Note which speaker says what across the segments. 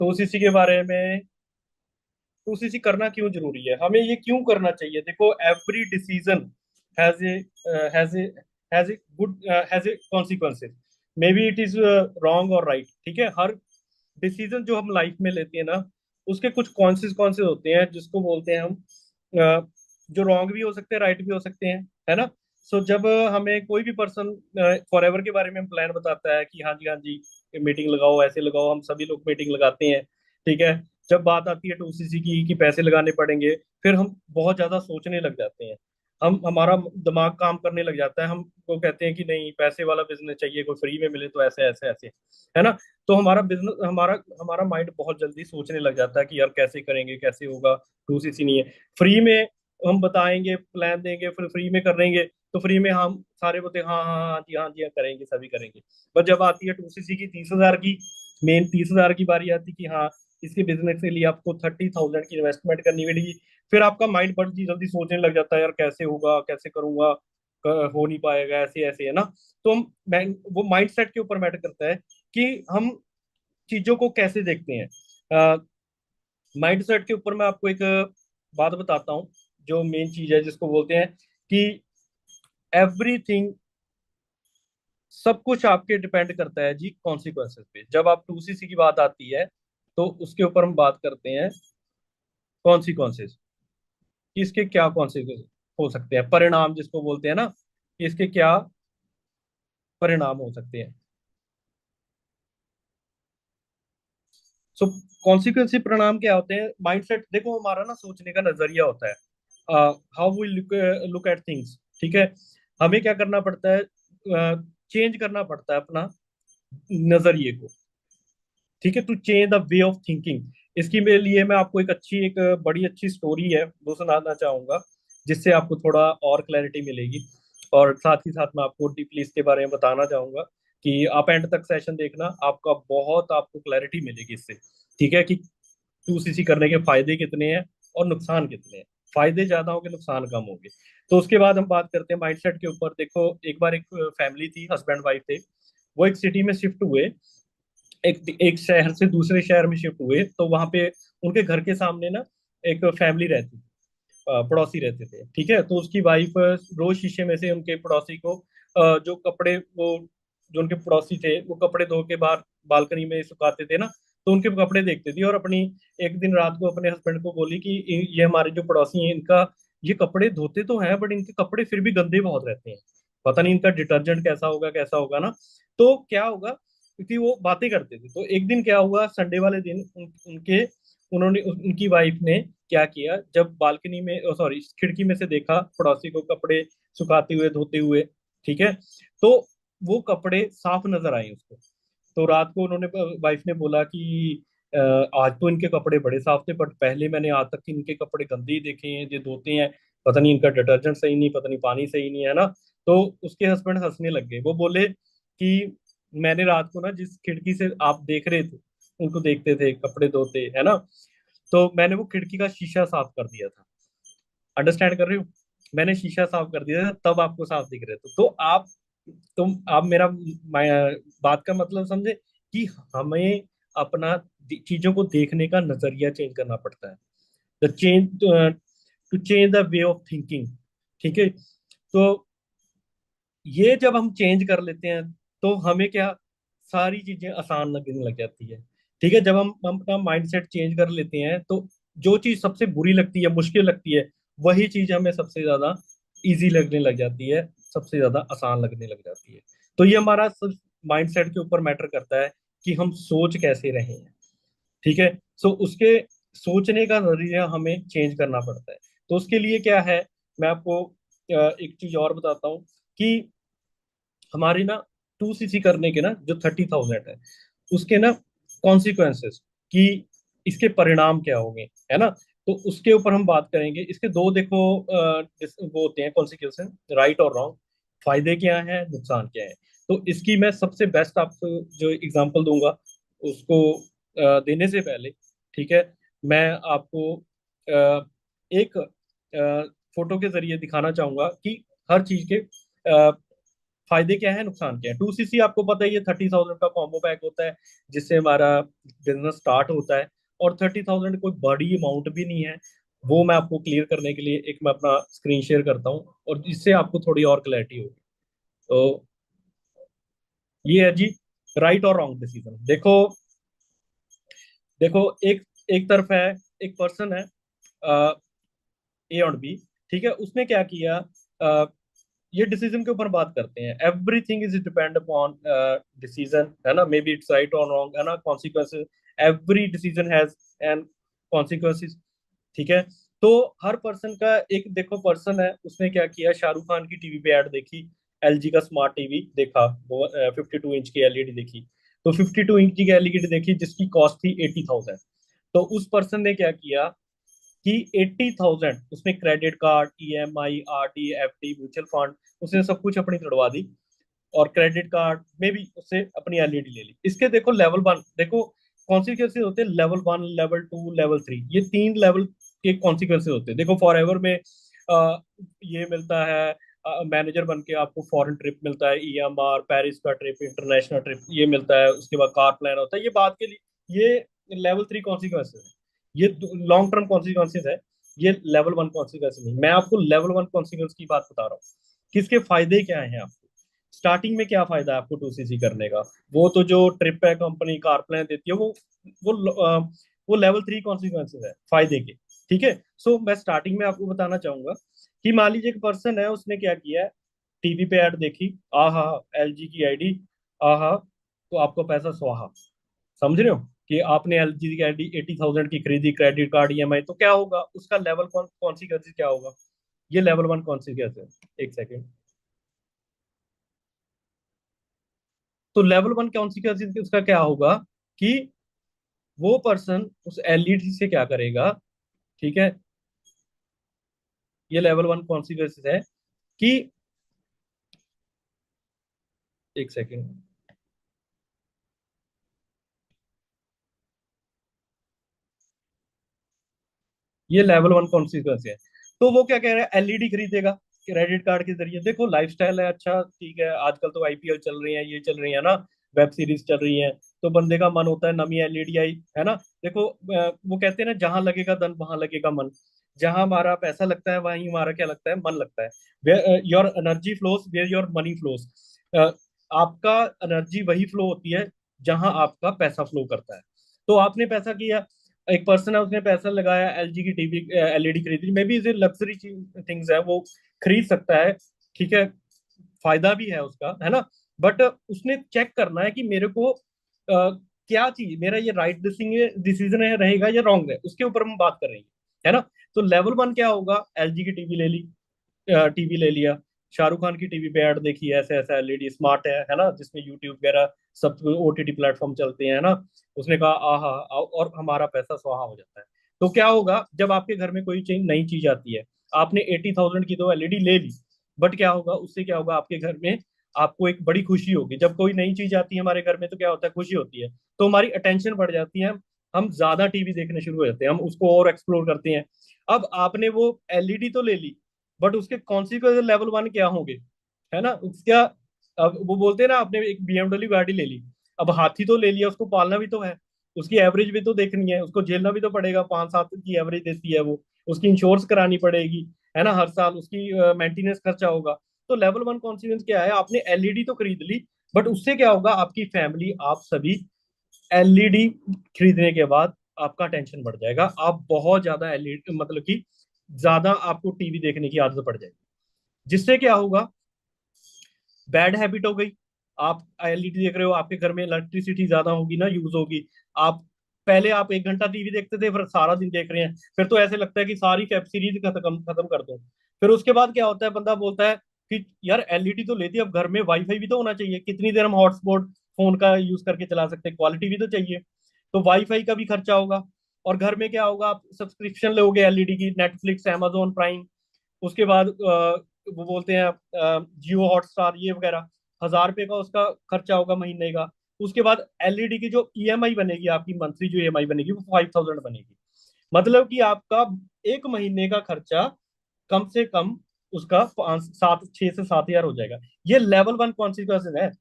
Speaker 1: To CC के बारे में, टू सीसी करना क्यों जरूरी है, हमें ये क्यों करना चाहिए। देखो, every decision has A has A has a good has a consequences, may be it is wrong और राइट। ठीक है, हर डिसीजन जो हम लाइफ में लेते हैं ना, उसके कुछ कॉन्सिक्वेंसेज होते हैं, जिसको बोलते हैं हम जो रॉन्ग भी हो सकते हैं, राइट भी हो सकते हैं, है ना। सो जब हमें कोई भी पर्सन फॉर एवर के बारे में प्लान बताता है कि हाँ जी मीटिंग लगाओ, ऐसे लगाओ, हम सभी लोग मीटिंग लगाते हैं। ठीक है, जब बात आती है टू सीसी की कि पैसे लगाने पड़ेंगे, फिर हम बहुत ज्यादा सोचने लग जाते हैं। हमारा दिमाग काम करने लग जाता है, हम वो कहते हैं कि नहीं, पैसे वाला बिजनेस चाहिए, कोई फ्री में मिले तो ऐसे ऐसे ऐसे, है ना। तो हमारा बिजनेस, हमारा हमारा माइंड बहुत जल्दी सोचने लग जाता है कि यार कैसे करेंगे, कैसे होगा। टू सीसी नहीं है, फ्री में हम बताएंगे, प्लान देंगे, फिर फ्री में करेंगे, तो फ्री में हम सारे बोलते हैं हाँ हाँ हाँ जी, हाँ जी, हाँ करेंगे, सभी करेंगे। बट जब आती है टू सीसी की 30,000 की, मेन 30,000 की बारी आती है कि हाँ, इसके बिजनेस के लिए आपको 30,000 की इन्वेस्टमेंट करनी पड़ेगी, फिर आपका माइंड बड़ी जल्दी सोचने लग जाता है, यार कैसे होगा, कैसे करूंगा, हो नहीं पाएगा, ऐसे ऐसे, है ना। तो हम वो माइंड सेट के ऊपर मैटर करता है कि हम चीजों को कैसे देखते हैं। माइंड सेट के ऊपर मैं आपको एक बात बताता हूँ, जो मेन चीज है जिसको बोलते हैं कि एवरीथिंग, सब कुछ आपके डिपेंड करता है जी कॉन्सिक्वेंसेस पे। जब आप टू सीसी की बात आती है, तो उसके ऊपर हम बात करते हैं कॉन्सिक्वेंसेस, कि इसके क्या कॉन्सिक्वेंस हो सकते हैं, परिणाम जिसको बोलते हैं ना, कि इसके क्या परिणाम हो सकते हैं। सो कॉन्सिक्वेंस परिणाम क्या होते हैं, माइंडसेट देखो, हमारा ना सोचने का नजरिया होता है, how we look at things. ठीक है, हमें क्या करना पड़ता है, चेंज करना पड़ता है अपना नजरिए को। ठीक है, to change the way of thinking. इसकी मेरे लिए मैं आपको एक बड़ी अच्छी स्टोरी है वो सुनाना चाहूंगा, जिससे आपको थोड़ा और क्लैरिटी मिलेगी। और साथ ही साथ मैं आपको डीपली इसके बारे में बताना चाहूंगा कि आप एंड तक सेशन देखना, आपका बहुत आपको क्लैरिटी मिलेगी इससे। ठीक है, कि टू सीसी करने के फायदे कितने हैं और नुकसान कितने हैं। फायदे ज्यादा होंगे, नुकसान कम होंगे। तो उसके बाद हम बात करते हैं माइंडसेट के ऊपर। देखो, एक बार एक फैमिली थी, हस्बैंड वाइफ थे, वो एक सिटी में शिफ्ट हुए, एक एक शहर से दूसरे शहर में शिफ्ट हुए। तो वहां पे उनके घर के सामने ना एक फैमिली रहती, पड़ोसी रहते थे। ठीक है, तो उसकी वाइफ रोज शीशे में से उनके पड़ोसी को जो कपड़े वो जो उनके पड़ोसी थे वो कपड़े धो के बाहर बालकनी में सुखाते थे ना, तो उनके कपड़े देखती थी। और अपनी एक दिन रात को अपने हस्बैंड को बोली कि ये हमारे जो पड़ोसी हैं, इनका ये कपड़े धोते तो हैं, बट इनके कपड़े फिर भी गंदे बहुत रहते हैं, पता नहीं इनका डिटर्जेंट कैसा होगा, कैसा होगा ना। तो क्या होगा, क्योंकि वो बातें करते थे। तो एक दिन क्या हुआ, संडे वाले दिन उनकी वाइफ ने क्या किया, जब बालकनी में, सॉरी, खिड़की में से देखा पड़ोसी को कपड़े सुखाते हुए, धोते हुए। ठीक है, तो वो कपड़े साफ नजर आए उसको। तो रात को उन्होंने, वाइफ ने बोला कि आज तो इनके कपड़े बड़े साफ थे, बट पहले मैंने आज तक इनके कपड़े गंदे ही देखे हैं, ये धोते हैं, पता नहीं इनका डिटर्जेंट सही नहीं, पता नहीं पानी सही नहीं, है ना। तो उसके हस्बैंड हंसने लग गए, वो बोले कि मैंने रात को ना जिस खिड़की से आप देख रहे थे, उनको देखते थे कपड़े धोते, है ना, तो मैंने वो खिड़की का शीशा साफ कर दिया था। अंडरस्टैंड कर रहे हो, मैंने शीशा साफ कर दिया था, तब आपको साफ दिख रहे थे। तो आप मेरा बात का मतलब समझे, कि हमें अपना चीजों को देखने का नजरिया चेंज करना पड़ता है, the change to change the way of thinking. ठीक है, तो ये जब हम चेंज कर लेते हैं, तो हमें क्या, सारी चीजें आसान लगने लग जाती है। ठीक है, जब हम अपना माइंडसेट चेंज कर लेते हैं, तो जो चीज सबसे बुरी लगती है, मुश्किल लगती है, वही चीज हमें सबसे ज्यादा इजी लगने लग जाती है, सबसे ज्यादा आसान लगने लग जाती है। तो ये हमारा सिर्फ माइंडसेट के ऊपर मैटर करता है कि हम सोच कैसे रहे हैं। ठीक है, सो उसके सोचने का नजरिया हमें चेंज करना पड़ता है। तो उसके लिए क्या है, मैं आपको एक चीज और बताता हूँ कि हमारी ना टू सीसी करने के ना जो 30,000 है, उसके ना कॉन्सिक्वेंसेस, कि इसके परिणाम क्या होंगे, है ना। तो उसके ऊपर हम बात करेंगे। इसके दो देखो वो होते हैं कॉन्सिक्वेंसेस, राइट और रॉन्ग। फायदे क्या है, नुकसान क्या है। तो इसकी मैं सबसे बेस्ट आपको जो एग्जांपल दूंगा, उसको देने से पहले, ठीक है, मैं आपको एक फोटो के जरिए दिखाना चाहूंगा कि हर चीज के फायदे क्या है, नुकसान क्या है। 2cc आपको पता है, ये 30,000 का कॉम्बो पैक होता है जिससे हमारा बिजनेस स्टार्ट होता है। और 30,000 कोई बड़ी अमाउंट भी नहीं है। वो मैं आपको क्लियर करने के लिए एक मैं अपना स्क्रीन शेयर करता हूँ, और इससे आपको थोड़ी और क्लैरिटी होगी। तो ये है जी, राइट और रॉन्ग डिसीजन। देखो, देखो, एक एक तरफ है, एक पर्सन है, ए और बी, ठीक है। उसने क्या किया, ये डिसीजन के ऊपर बात करते हैं। Everything is depend upon decision, है ना, मे बी इट्स राइट और रॉन्ग, है ना, consequences. Every decision has an consequences, ठीक है। तो हर पर्सन का एक, देखो पर्सन है, उसने क्या किया, शाहरुख खान की टीवी पे ऐड देखी, एलजी का स्मार्ट टीवी देखा, वो 52 इंच की एलईडी देखी। तो 52 इंच की एलईडी देखी जिसकी कॉस्ट थी 80,000। तो उस पर्सन ने क्या किया कि 80,000 उसने credit card, EMI, RD, FD, mutual fund, उसने सब कुछ अपनी तुड़वा दी। और क्रेडिट कार्ड में भी उससे अपनी एलईडी ले ली। इसके देखो लेवल वन, देखो कॉन्सिक्वेंसेज होते हैं, level one, level two, level three, ये 3 लेवल के कॉन्सिक्वेंसेज होते हैं। देखो फॉर एवर में ये मिलता है, मैनेजर बन के आपको फॉरेन ट्रिप मिलता है, ईएमआर, पेरिस का ट्रिप, इंटरनेशनल ट्रिप ये मिलता है। उसके बाद कार प्लान होता है, ये बात के लिए ये लेवल थ्री कॉन्सिक्वेंसेज है। ये लॉन्ग टर्म कॉन्सिक्वेंसेज है, ये लेवल वन कॉन्सिक्वेंसेज नहीं। मैं आपको लेवल वन कॉन्सिक्वेंस की बात बता रहा हूँ, किसके फायदे क्या हैं आपको। स्टार्टिंग में क्या फायदा है आपको 2cc करने का, वो तो जो ट्रिप है कंपनी कार प्लान देती है, वो लेवल थ्री कॉन्सिक्वेंसेज है फायदे के, ठीक है। सो मैं स्टार्टिंग में आपको बताना चाहूंगा कि मान लीजिए एक पर्सन है, उसने क्या किया है, टीवी पे ऐड देखी, आहा, एलजी की आईडी, आहा, तो आपको पैसा स्वाहा। समझ रहे हो कि आपने एलजी की आईडी 80,000 की खरीदी, क्रेडिट कार्ड, ईएमआई, तो क्या होगा उसका लेवल कॉन्सिक्वेंसेज क्या होगा। ये लेवल वन कॉन्सिक्वेंस है। एक सेकेंड। तो लेवल वन कॉन्सिक्वेंस उसका क्या होगा कि वो पर्सन उस एलईडी से क्या करेगा, ठीक है। ये लेवल वन कॉन्सिक्वेंस है कि, एक सेकेंड, ये लेवल वन कॉन्सिक्वेंस है। तो वो क्या कह रहा है, एलईडी खरीदेगा क्रेडिट कार्ड के जरिए। देखो लाइफस्टाइल है, अच्छा ठीक है, आजकल तो आईपीएल चल रही है, ये चल रही है ना, वेब सीरीज चल रही है, तो बंदे का मन होता है नवी एलईडी आई, है ना। देखो वो कहते हैं ना, जहां लगेगा धन वहां लगेगा मन। जहां हमारा पैसा लगता है वहीं हमारा क्या लगता है, मन लगता है। Where your energy flows, where your money flows. आपका एनर्जी वही फ्लो होती है जहां आपका पैसा फ्लो करता है। तो आपने पैसा किया, एक पर्सन है, उसने पैसा लगाया, एलजी की टीवी एलईडी खरीदी, मे बी इसे लग्जरी थिंग्स है, वो खरीद सकता है, ठीक है, फायदा भी है उसका, है ना। बट उसने चेक करना है कि मेरे को क्या चीज, मेरा ये राइट डिसीजन है रहेगा या रॉन्ग है, उसके ऊपर हम बात कर रहे हैं, है ना। तो लेवल वन क्या होगा, एलजी की टीवी ले ली, टीवी ले लिया, शाहरुख खान की टीवी पे ऐड देखी, ऐसे ऐसा एलईडी स्मार्ट है ना, जिसमें यूट्यूब वगैरह सब ओटीटी प्लेटफॉर्म चलते हैं, है ना। उसने कहा आहा, और हमारा पैसा स्वाहा हो जाता है। तो क्या होगा जब आपके घर में कोई चीज, नई चीज आती है, आपने 80,000 की तो एलईडी ले ली, बट क्या होगा उससे, क्या होगा आपके घर में, आपको एक बड़ी खुशी होगी जब कोई नई चीज आती है हमारे घर में, तो क्या होता है, खुशी होती है। तो हमारी अटेंशन बढ़ जाती है, हम ज्यादा टीवी देखने शुरू हो जाते हैं, हम उसको और एक्सप्लोर करते हैं। अब आपने वो एलईडी तो ले ली, बट उसके कॉन्सिक्वेंस लेवल वन क्या होंगे, है ना उसका। अब वो बोलते हैं ना, आपने एक बीएमडब्ल्यू गाड़ी ले ली, अब हाथी तो ले लिया, उसको पालना भी तो है, उसकी एवरेज भी तो देखनी है, उसको झेलना भी तो पड़ेगा, 5-7 की एवरेज देती है वो, उसकी इंश्योरेंस करानी पड़ेगी, है ना, हर साल उसकी मेंटेनेंस खर्चा होगा। तो लेवल वन कॉन्सिक्वेंस क्या है, आपने एलईडी तो खरीद ली, बट उससे क्या होगा, आपकी फैमिली, आप सभी, एलईडी खरीदने के बाद आपका टेंशन बढ़ जाएगा, आप बहुत ज्यादा एलईडी, मतलब कि ज्यादा आपको टीवी देखने की आदत पड़ जाएगी, जिससे क्या होगा, बैड हैबिट हो गई। आप एलईडी देख रहे हो, आपके घर में इलेक्ट्रिसिटी ज्यादा होगी ना, यूज होगी। आप पहले आप 1 घंटा टीवी देखते थे, फिर सारा दिन देख रहे हैं, फिर तो ऐसे लगता है कि सारी वेब सीरीज खत्म खत्म कर दो। फिर उसके बाद क्या होता है, बंदा बोलता है कि यार एलईडी तो लेती, अब घर में वाईफाई भी तो होना चाहिए, कितनी देर हम हॉटस्पॉट फोन का यूज करके चला सकते हैं, क्वालिटी भी तो चाहिए। तो वाईफाई का भी खर्चा होगा। और घर में क्या होगा, आप सब्सक्रिप्शन लोगे एलईडी की, नेटफ्लिक्स, amazon प्राइम, उसके बाद वो बोलते हैं जियो हॉटस्टार, ये वगैरह, 1,000 रुपये का उसका खर्चा होगा महीने का। उसके बाद एलईडी की जो ईएमआई बनेगी, आपकी मंथली जो ईएमआई बनेगी, वो 5,000 बनेगी। मतलब कि आपका एक महीने का खर्चा कम से कम उसका 6 से 7 हजार हो जाएगा। ये लेवल 1 कॉन्सिक्वेंसेज है।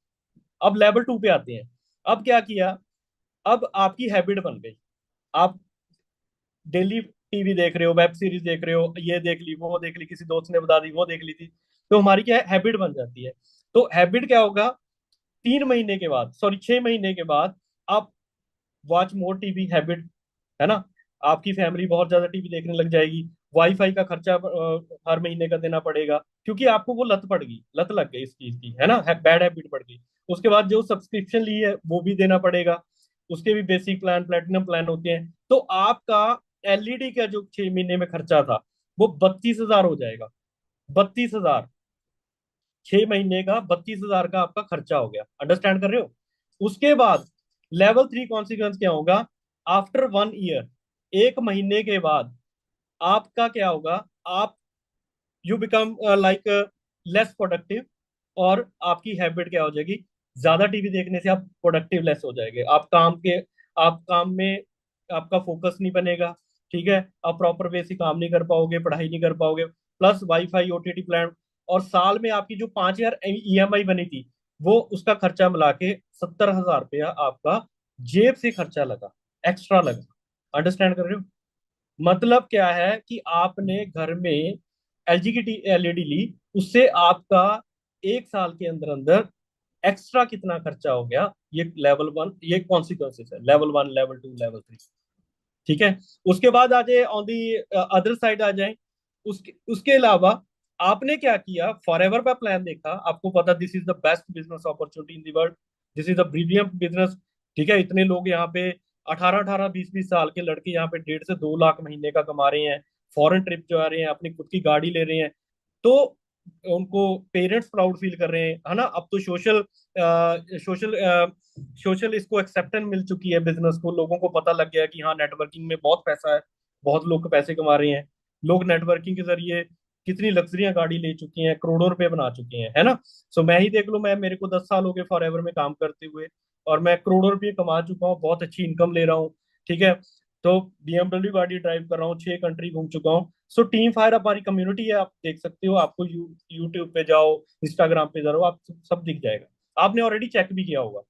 Speaker 1: अब लेवल 2 पे आते हैं। अब क्या किया, अब आपकी हैबिट बन गई। आप डेली टीवी देख रहे हो, वेब सीरीज देख रहे हो, ये देख ली, वो देख ली, किसी दोस्त ने बता दी, वो देख ली थी। तो हमारी क्या है, हैबिट बन जाती है। तो हैबिट क्या होगा, 3 महीने के बाद, सॉरी 6 महीने के बाद, आप वॉच मोर टीवी हैबिट, है ना, आपकी फैमिली बहुत ज्यादा टीवी देखने लग जाएगी। वाईफाई का खर्चा हर महीने का देना पड़ेगा, क्योंकि आपको वो लत पड़ गई, लत लग गई इस चीज की, है ना, बैड हैबिट पड़ गई। उसके बाद जो सब्सक्रिप्शन ली है वो भी देना पड़ेगा। उसके भी बेसिक प्लान, प्लेटिनम प्लान होते हैं। तो आपका एलईडी का जो 6 महीने में खर्चा था, वो 32 हजार हो जाएगा। 32 हजार, 6 महीने का 32 हजार का आपका खर्चा हो गया। अंडरस्टैंड कर रहे हो? उसके बाद लेवल 3 कॉन्सिक्वेंस क्या होगा, आफ्टर 1 ईयर, 1 महीने के बाद आपका क्या होगा, आप you become like less productive. और आपकी हैबिट क्या हो जाएगी, ज्यादा टीवी देखने से आप प्रोडक्टिव लेस हो जाएंगे। आप काम में आपका फोकस नहीं बनेगा। ठीक है, आप प्रॉपर वे से काम नहीं कर पाओगे, पढ़ाई नहीं कर पाओगे। प्लस वाईफाई, ओटीटी प्लान, और साल में आपकी जो 5 हजार ईएमआई बनी थी, वो उसका खर्चा मिला के 70 हजार रुपया आपका जेब से खर्चा लगा, एक्स्ट्रा लगा। अंडरस्टैंड कर रहे हो? मतलब क्या है कि आपने घर में एलजी की एलईडी ली, उससे आपका 1 साल के अंदर अंदर एक्स्ट्रा कितना खर्चा हो गया। ये लेवल 1, ये कॉन्सिक्वेंसेस है, लेवल 1, लेवल 2, लेवल 3। ठीक है। उसके बाद आ जाए, ऑन दी अदर साइड आ जाए। उसके उसके अलावा आपने क्या किया, फॉर एवर का प्लान देखा, आपको पता this is the best business opportunity in the world, this is the brilliant business. ठीक है, इतने लोग यहाँ पे 18-18, 20-20 साल के लड़के यहाँ पे 1.5 से 2 लाख महीने का कमा रहे हैं। फॉरेन ट्रिप जो आ रहे हैं, अपनी खुद की गाड़ी ले रहे हैं। तो उनको पेरेंट्स प्राउड फील कर रहे हैं, है ना। अब तो सोशल सोशल इसको एक्सेप्टेंस मिल चुकी है बिजनेस को। लोगों को पता लग गया कि हाँ, नेटवर्किंग में बहुत पैसा है, बहुत लोग पैसे कमा रहे हैं। लोग नेटवर्किंग के जरिए कितनी लग्जरियां गाड़ी ले चुकी हैं, करोड़ों रुपए बना चुके हैं, है ना। सो मैं ही देख लूं, मैं, मेरे को 10 साल हो गए फॉरएवर में काम करते हुए, और मैं करोड़ों रुपए कमा चुका हूँ, बहुत अच्छी इनकम ले रहा हूँ। ठीक है। तो बीएमडब्ल्यू गाड़ी ड्राइव कर रहा हूँ, 6 कंट्री घूम चुका हूँ। सो टीम फायर हमारी कम्युनिटी है, आप देख सकते हो। आपको यूट्यूब पे जाओ, इंस्टाग्राम पे जाओ, आप सब दिख जाएगा। आपने ऑलरेडी चेक भी किया होगा।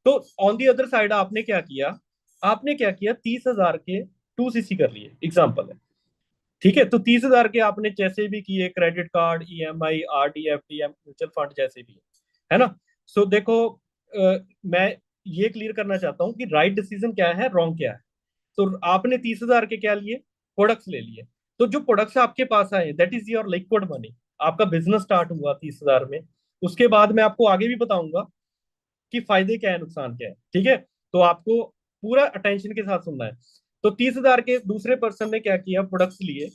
Speaker 1: तो ऑन दी अदर साइड आपने क्या किया, आपने क्या किया, 30 हजार के 2 सीसी कर लिए, एग्जाम्पल है। ठीक है, तो 30 हजार के आपने जैसे भी किए, credit card, EMI, RD, FD, mutual fund, जैसे भी है ना। सो देखो, मैं ये क्लियर करना चाहता हूँ कि राइट डिसीजन क्या है, रॉन्ग क्या है। तो आपने 30 हजार के क्या लिए, प्रोडक्ट्स ले लिए। तो जो प्रोडक्ट्स आपके पास आए, that is your liquid money. आपका बिजनेस स्टार्ट हुआ 30 हजार में। उसके बाद मैं आपको आगे भी बताऊंगा कि फायदे क्या है, नुकसान क्या है। ठीक है, तो आपको पूरा अटेंशन के साथ सुनना है। तो 30 हजार के दूसरे पर्सन ने क्या किया, प्रोडक्ट्स लिए,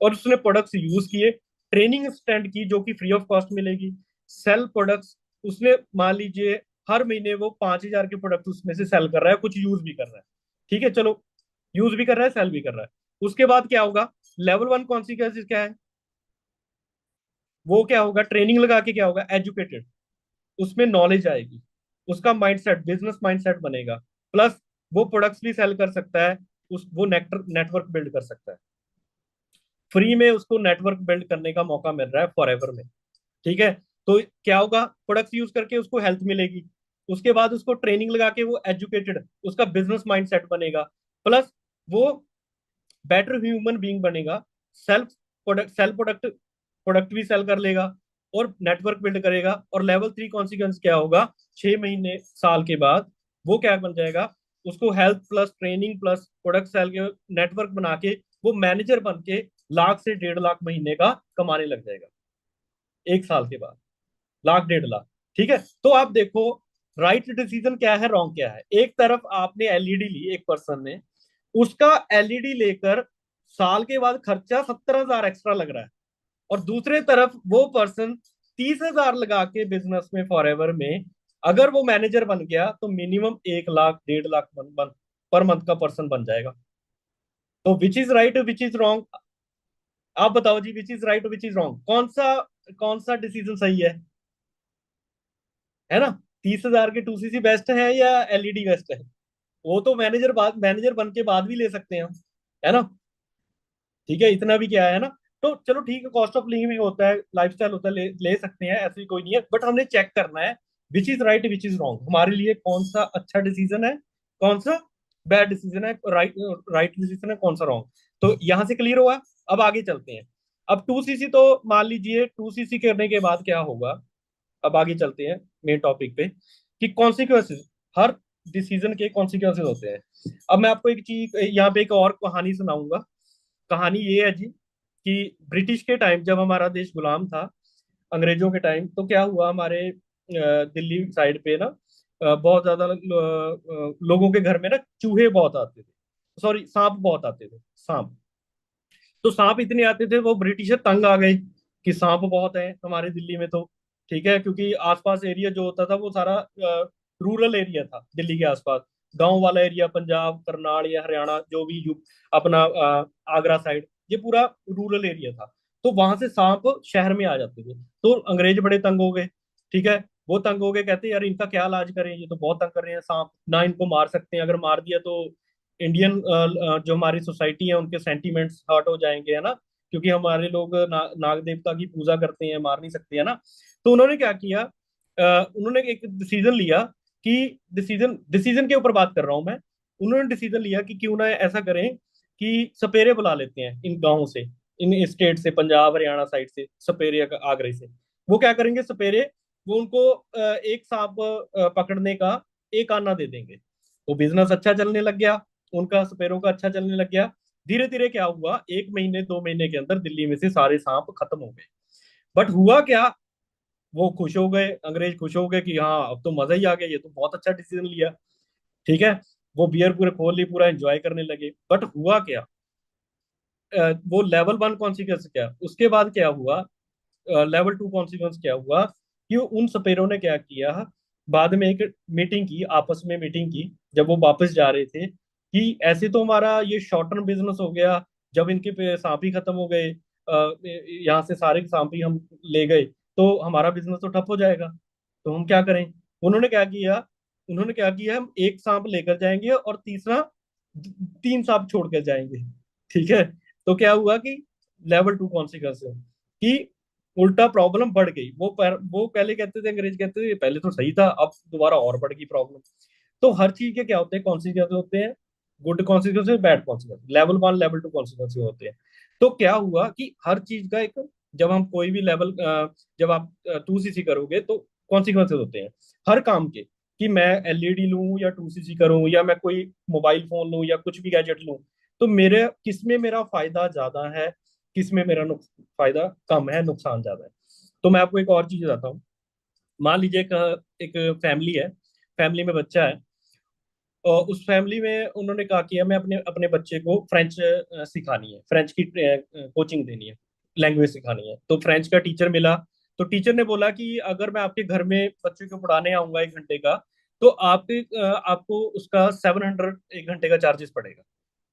Speaker 1: और उसने प्रोडक्ट्स यूज किए, ट्रेनिंग स्टैंड की जो कि फ्री ऑफ कॉस्ट मिलेगी, सेल प्रोडक्ट्स। उसने, मान लीजिए, हर महीने वो 5 हजार के प्रोडक्ट उसमें से सेल कर रहा है, कुछ यूज भी कर रहा है। ठीक है, चलो, यूज भी कर रहा है, सेल भी कर रहा है। उसके बाद क्या होगा, लेवल 1 कॉन्सिक्वेंसेज क्या है, वो क्या होगा, ट्रेनिंग लगा के क्या होगा, एजुकेटेड, उसमें नॉलेज आएगी, उसका माइंडसेट, बिजनेस माइंडसेट बनेगा। प्लस वो प्रोडक्ट्स भी सेल कर सकता है, उस वो नेटवर्क बिल्ड कर सकता है। फ्री में उसको नेटवर्क बिल्ड करने का मौका मिल रहा है फॉरएवर में। ठीक है। तो क्या होगा, प्रोडक्ट्स यूज करके उसको हेल्थ मिलेगी। उसके बाद उसको ट्रेनिंग लगा के वो एजुकेटेड, उसका बिजनेस माइंडसेट बनेगा। प्लस वो बेटर ह्यूमन बीइंग बनेगा। सेल्फ प्रोडक्ट प्रोडक्ट भी सेल कर लेगा, और नेटवर्क बिल्ड करेगा। और लेवल 3 कॉन्सिक्वेंस क्या होगा, 6 महीने, साल के बाद वो क्या बन जाएगा, उसको health plus training plus product sale के नेटवर्क बना के वो मैनेजर बन के 1 लाख से 1.5 लाख महीने का कमाने लग जाएगा। 1 साल के बाद 1 लाख 1.5 लाख। ठीक है। तो आप देखो, राइट डिसीजन क्या है, रॉन्ग क्या है। एक तरफ आपने एलईडी ली, एक पर्सन ने, उसका एलईडी लेकर साल के बाद खर्चा 70 हजार एक्स्ट्रा लग रहा है। और दूसरे तरफ वो पर्सन 30 हजार लगा के बिजनेस में, फॉरएवर में, अगर वो मैनेजर बन गया तो minimum 1 lakh 1.5 lakh per month का पर्सन बन जाएगा। तो which is right, which is wrong, आप बताओ जी, which is right, which is wrong, कौन सा डिसीजन सही है ना। 30 हजार के 2 सीसी बेस्ट है या एलईडी बेस्ट है? वो तो मैनेजर बन के बाद भी ले सकते हैं हम, है ना। ठीक है, इतना भी क्या है ना। तो चलो ठीक है, कॉस्ट ऑफ लिविंग भी होता है, लाइफस्टाइल होता है, ले सकते हैं, ऐसी कोई नहीं है, बट हमने चेक करना है विच is right which is wrong, हमारे लिए कौन सा अच्छा डिसीजन है, कौन सा बैड डिसीजन है, राइट राइट डिसीजन है, कौन सा रॉन्ग। तो यहां से क्लियर हुआ। अब आगे चलते हैं। अब 2cc तो मान लीजिए, 2cc करने के बाद क्या होगा, अब आगे चलते हैं मेन टॉपिक पे, कि कॉन्सिक्वेंसेज, हर डिसीजन के कॉन्सिक्वेंसेज होते हैं। अब मैं आपको एक चीज यहाँ पे एक और कहानी सुनाऊंगा। कहानी ये है जी, कि ब्रिटिश के टाइम जब हमारा देश गुलाम था अंग्रेजों के टाइम, तो क्या हुआ हमारे दिल्ली साइड पे ना, बहुत ज्यादा लोगों के घर में ना चूहे बहुत आते थे, सॉरी सांप बहुत आते थे, सांप। तो सांप इतने आते थे, वो ब्रिटिशर तंग आ गए कि सांप बहुत है हमारे दिल्ली में, तो ठीक है, क्योंकि आसपास एरिया जो होता था वो सारा रूरल एरिया था दिल्ली के आसपास, गांव वाला एरिया, पंजाब करनाल या हरियाणा जो भी अपना आगरा साइड, ये पूरा रूरल एरिया था। तो वहां से सांप शहर में आ जाते थे, तो अंग्रेज बड़े तंग हो गए। ठीक है, वो तंग हो गए, कहते यार इनका क्या इलाज करें, ये तो बहुत तंग कर रहे हैं सांप, ना इनको मार सकते हैं, अगर मार दिया तो इंडियन जो हमारी सोसाइटी है उनके सेंटीमेंट्स हर्ट हो जाएंगे, है ना, क्योंकि हमारे लोग नाग देवता की पूजा करते हैं, मार नहीं सकते, है ना। तो उन्होंने क्या किया, उन्होंने एक डिसीजन लिया, कि डिसीजन डिसीजन के ऊपर बात कर रहा हूं मैं। उन्होंने डिसीजन लिया कि क्यों ना ऐसा करें कि सपेरे बुला लेते हैं इन गांवों से, इन स्टेट से, पंजाब हरियाणा साइड से सपेरे, आगरे से। वो क्या करेंगे सपेरे, वो उनको एक सांप पकड़ने का एक आना दे देंगे। तो बिजनेस अच्छा चलने लग गया, उनका सपेरों का अच्छा चलने लग गया। धीरे धीरे क्या हुआ, 1 महीने 2 महीने के अंदर दिल्ली में से सारे सांप खत्म हो गए। बट हुआ क्या, वो खुश हो गए, अंग्रेज खुश हो गए कि हाँ अब तो मजा ही आ गया, ये तो बहुत अच्छा डिसीजन लिया। ठीक है, वो बियर पूरे खोल ली, पूरा एंजॉय करने लगे। बट हुआ क्या, वो लेवल 1 कॉन्सिक्वेंस क्या, उसके बाद क्या हुआ, लेवल 2 कॉन्सिक्वेंस क्या हुआ, कि उन सपेरों ने क्या किया, बाद में एक मीटिंग की, आपस में मीटिंग की, जब वो वापस जा रहे थे, कि ऐसे तो हमारा ये शॉर्ट टर्म बिजनेस हो गया, जब इनके सांप ही खत्म हो गए, यहाँ से सारे सांप ही हम ले गए, तो हमारा बिजनेस तो ठप हो जाएगा, तो हम क्या करें। उन्होंने क्या किया, उन्होंने क्या किया, हम एक सांप लेकर जाएंगे और तीसरा 3 सांप छोड़ कर जाएंगे। ठीक है, तो क्या हुआ कि लेवल 2 कॉन्सिक्वेंस कि उल्टा प्रॉब्लम बढ़ गई। वो पहले कहते थे, अंग्रेज कहते थे पहले तो सही था, अब दोबारा और बढ़ गई प्रॉब्लम। तो हर चीज के क्या होते हैं, कॉन्सिक्वेंस होते हैं, good consequence, bad consequence, level 1 level 2 consequence होते हैं। तो क्या हुआ कि हर चीज का एक, जब हम कोई भी लेवल, जब आप 2cc करोगे तो कॉन्सिक्वेंसेज होते हैं हर काम के, कि मैं एलईडी लूं या 2cc करूं, या मैं कोई मोबाइल फोन लूं या कुछ भी गैजेट लूं, तो मेरे किस में मेरा फायदा ज्यादा है, किस में मेरा फायदा कम है, नुकसान ज्यादा है। तो मैं आपको एक और चीज बताता हूँ। मान लीजिए एक फैमिली है, फैमिली में बच्चा है, और उस फैमिली में उन्होंने कहा किया, मैं अपने अपने बच्चे को फ्रेंच सिखानी है, फ्रेंच की कोचिंग देनी है, लैंग्वेज सिखानी है। तो फ्रेंच का टीचर मिला, तो टीचर ने बोला कि अगर मैं आपके घर में बच्चे को पढ़ाने आऊंगा 1 घंटे का, तो आपको उसका 700 1 घंटे का चार्जेस पड़ेगा,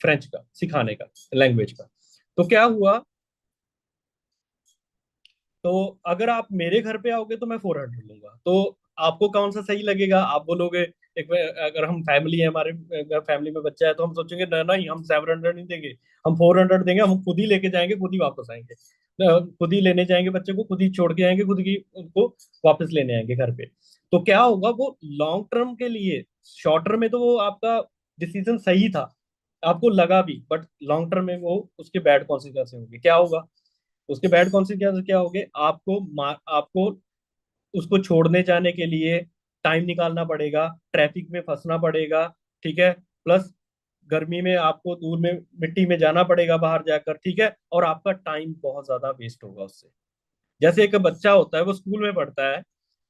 Speaker 1: फ्रेंच का सिखाने का, लैंग्वेज का। तो क्या हुआ, तो अगर आप मेरे घर पे आओगे तो मैं 400 लूंगा, तो आपको कौन सा सही लगेगा, आप बोलोगे, एक, अगर हम फैमिली है, हमारे फैमिली में बच्चा है, तो हम सोचेंगे ना ना ही, हम 700 नहीं देंगे, हम 400 देंगे, हम खुद ही लेके जाएंगे, खुद ही वापस आएंगे, खुद ही लेने जाएंगे बच्चे को, खुद ही छोड़ के आएंगे, खुद ही उनको वापस लेने आएंगे घर पे। तो क्या होगा, वो लॉन्ग टर्म के लिए, शॉर्ट टर्म में तो वो आपका डिसीजन सही था, आपको लगा भी, बट लॉन्ग टर्म में वो उसके बैड कॉन्सिक्वेंस होंगे। क्या होगा, उसके बैड कॉन्सिक्वेंस क्या होंगे, आपको उसको छोड़ने जाने के लिए टाइम निकालना पड़ेगा, ट्रैफिक में फंसना पड़ेगा। ठीक है, प्लस गर्मी में आपको दूर में मिट्टी में जाना पड़ेगा बाहर जाकर। ठीक है, और आपका टाइम बहुत ज्यादा वेस्ट होगा उससे। जैसे एक बच्चा होता है, वो स्कूल में पढ़ता है,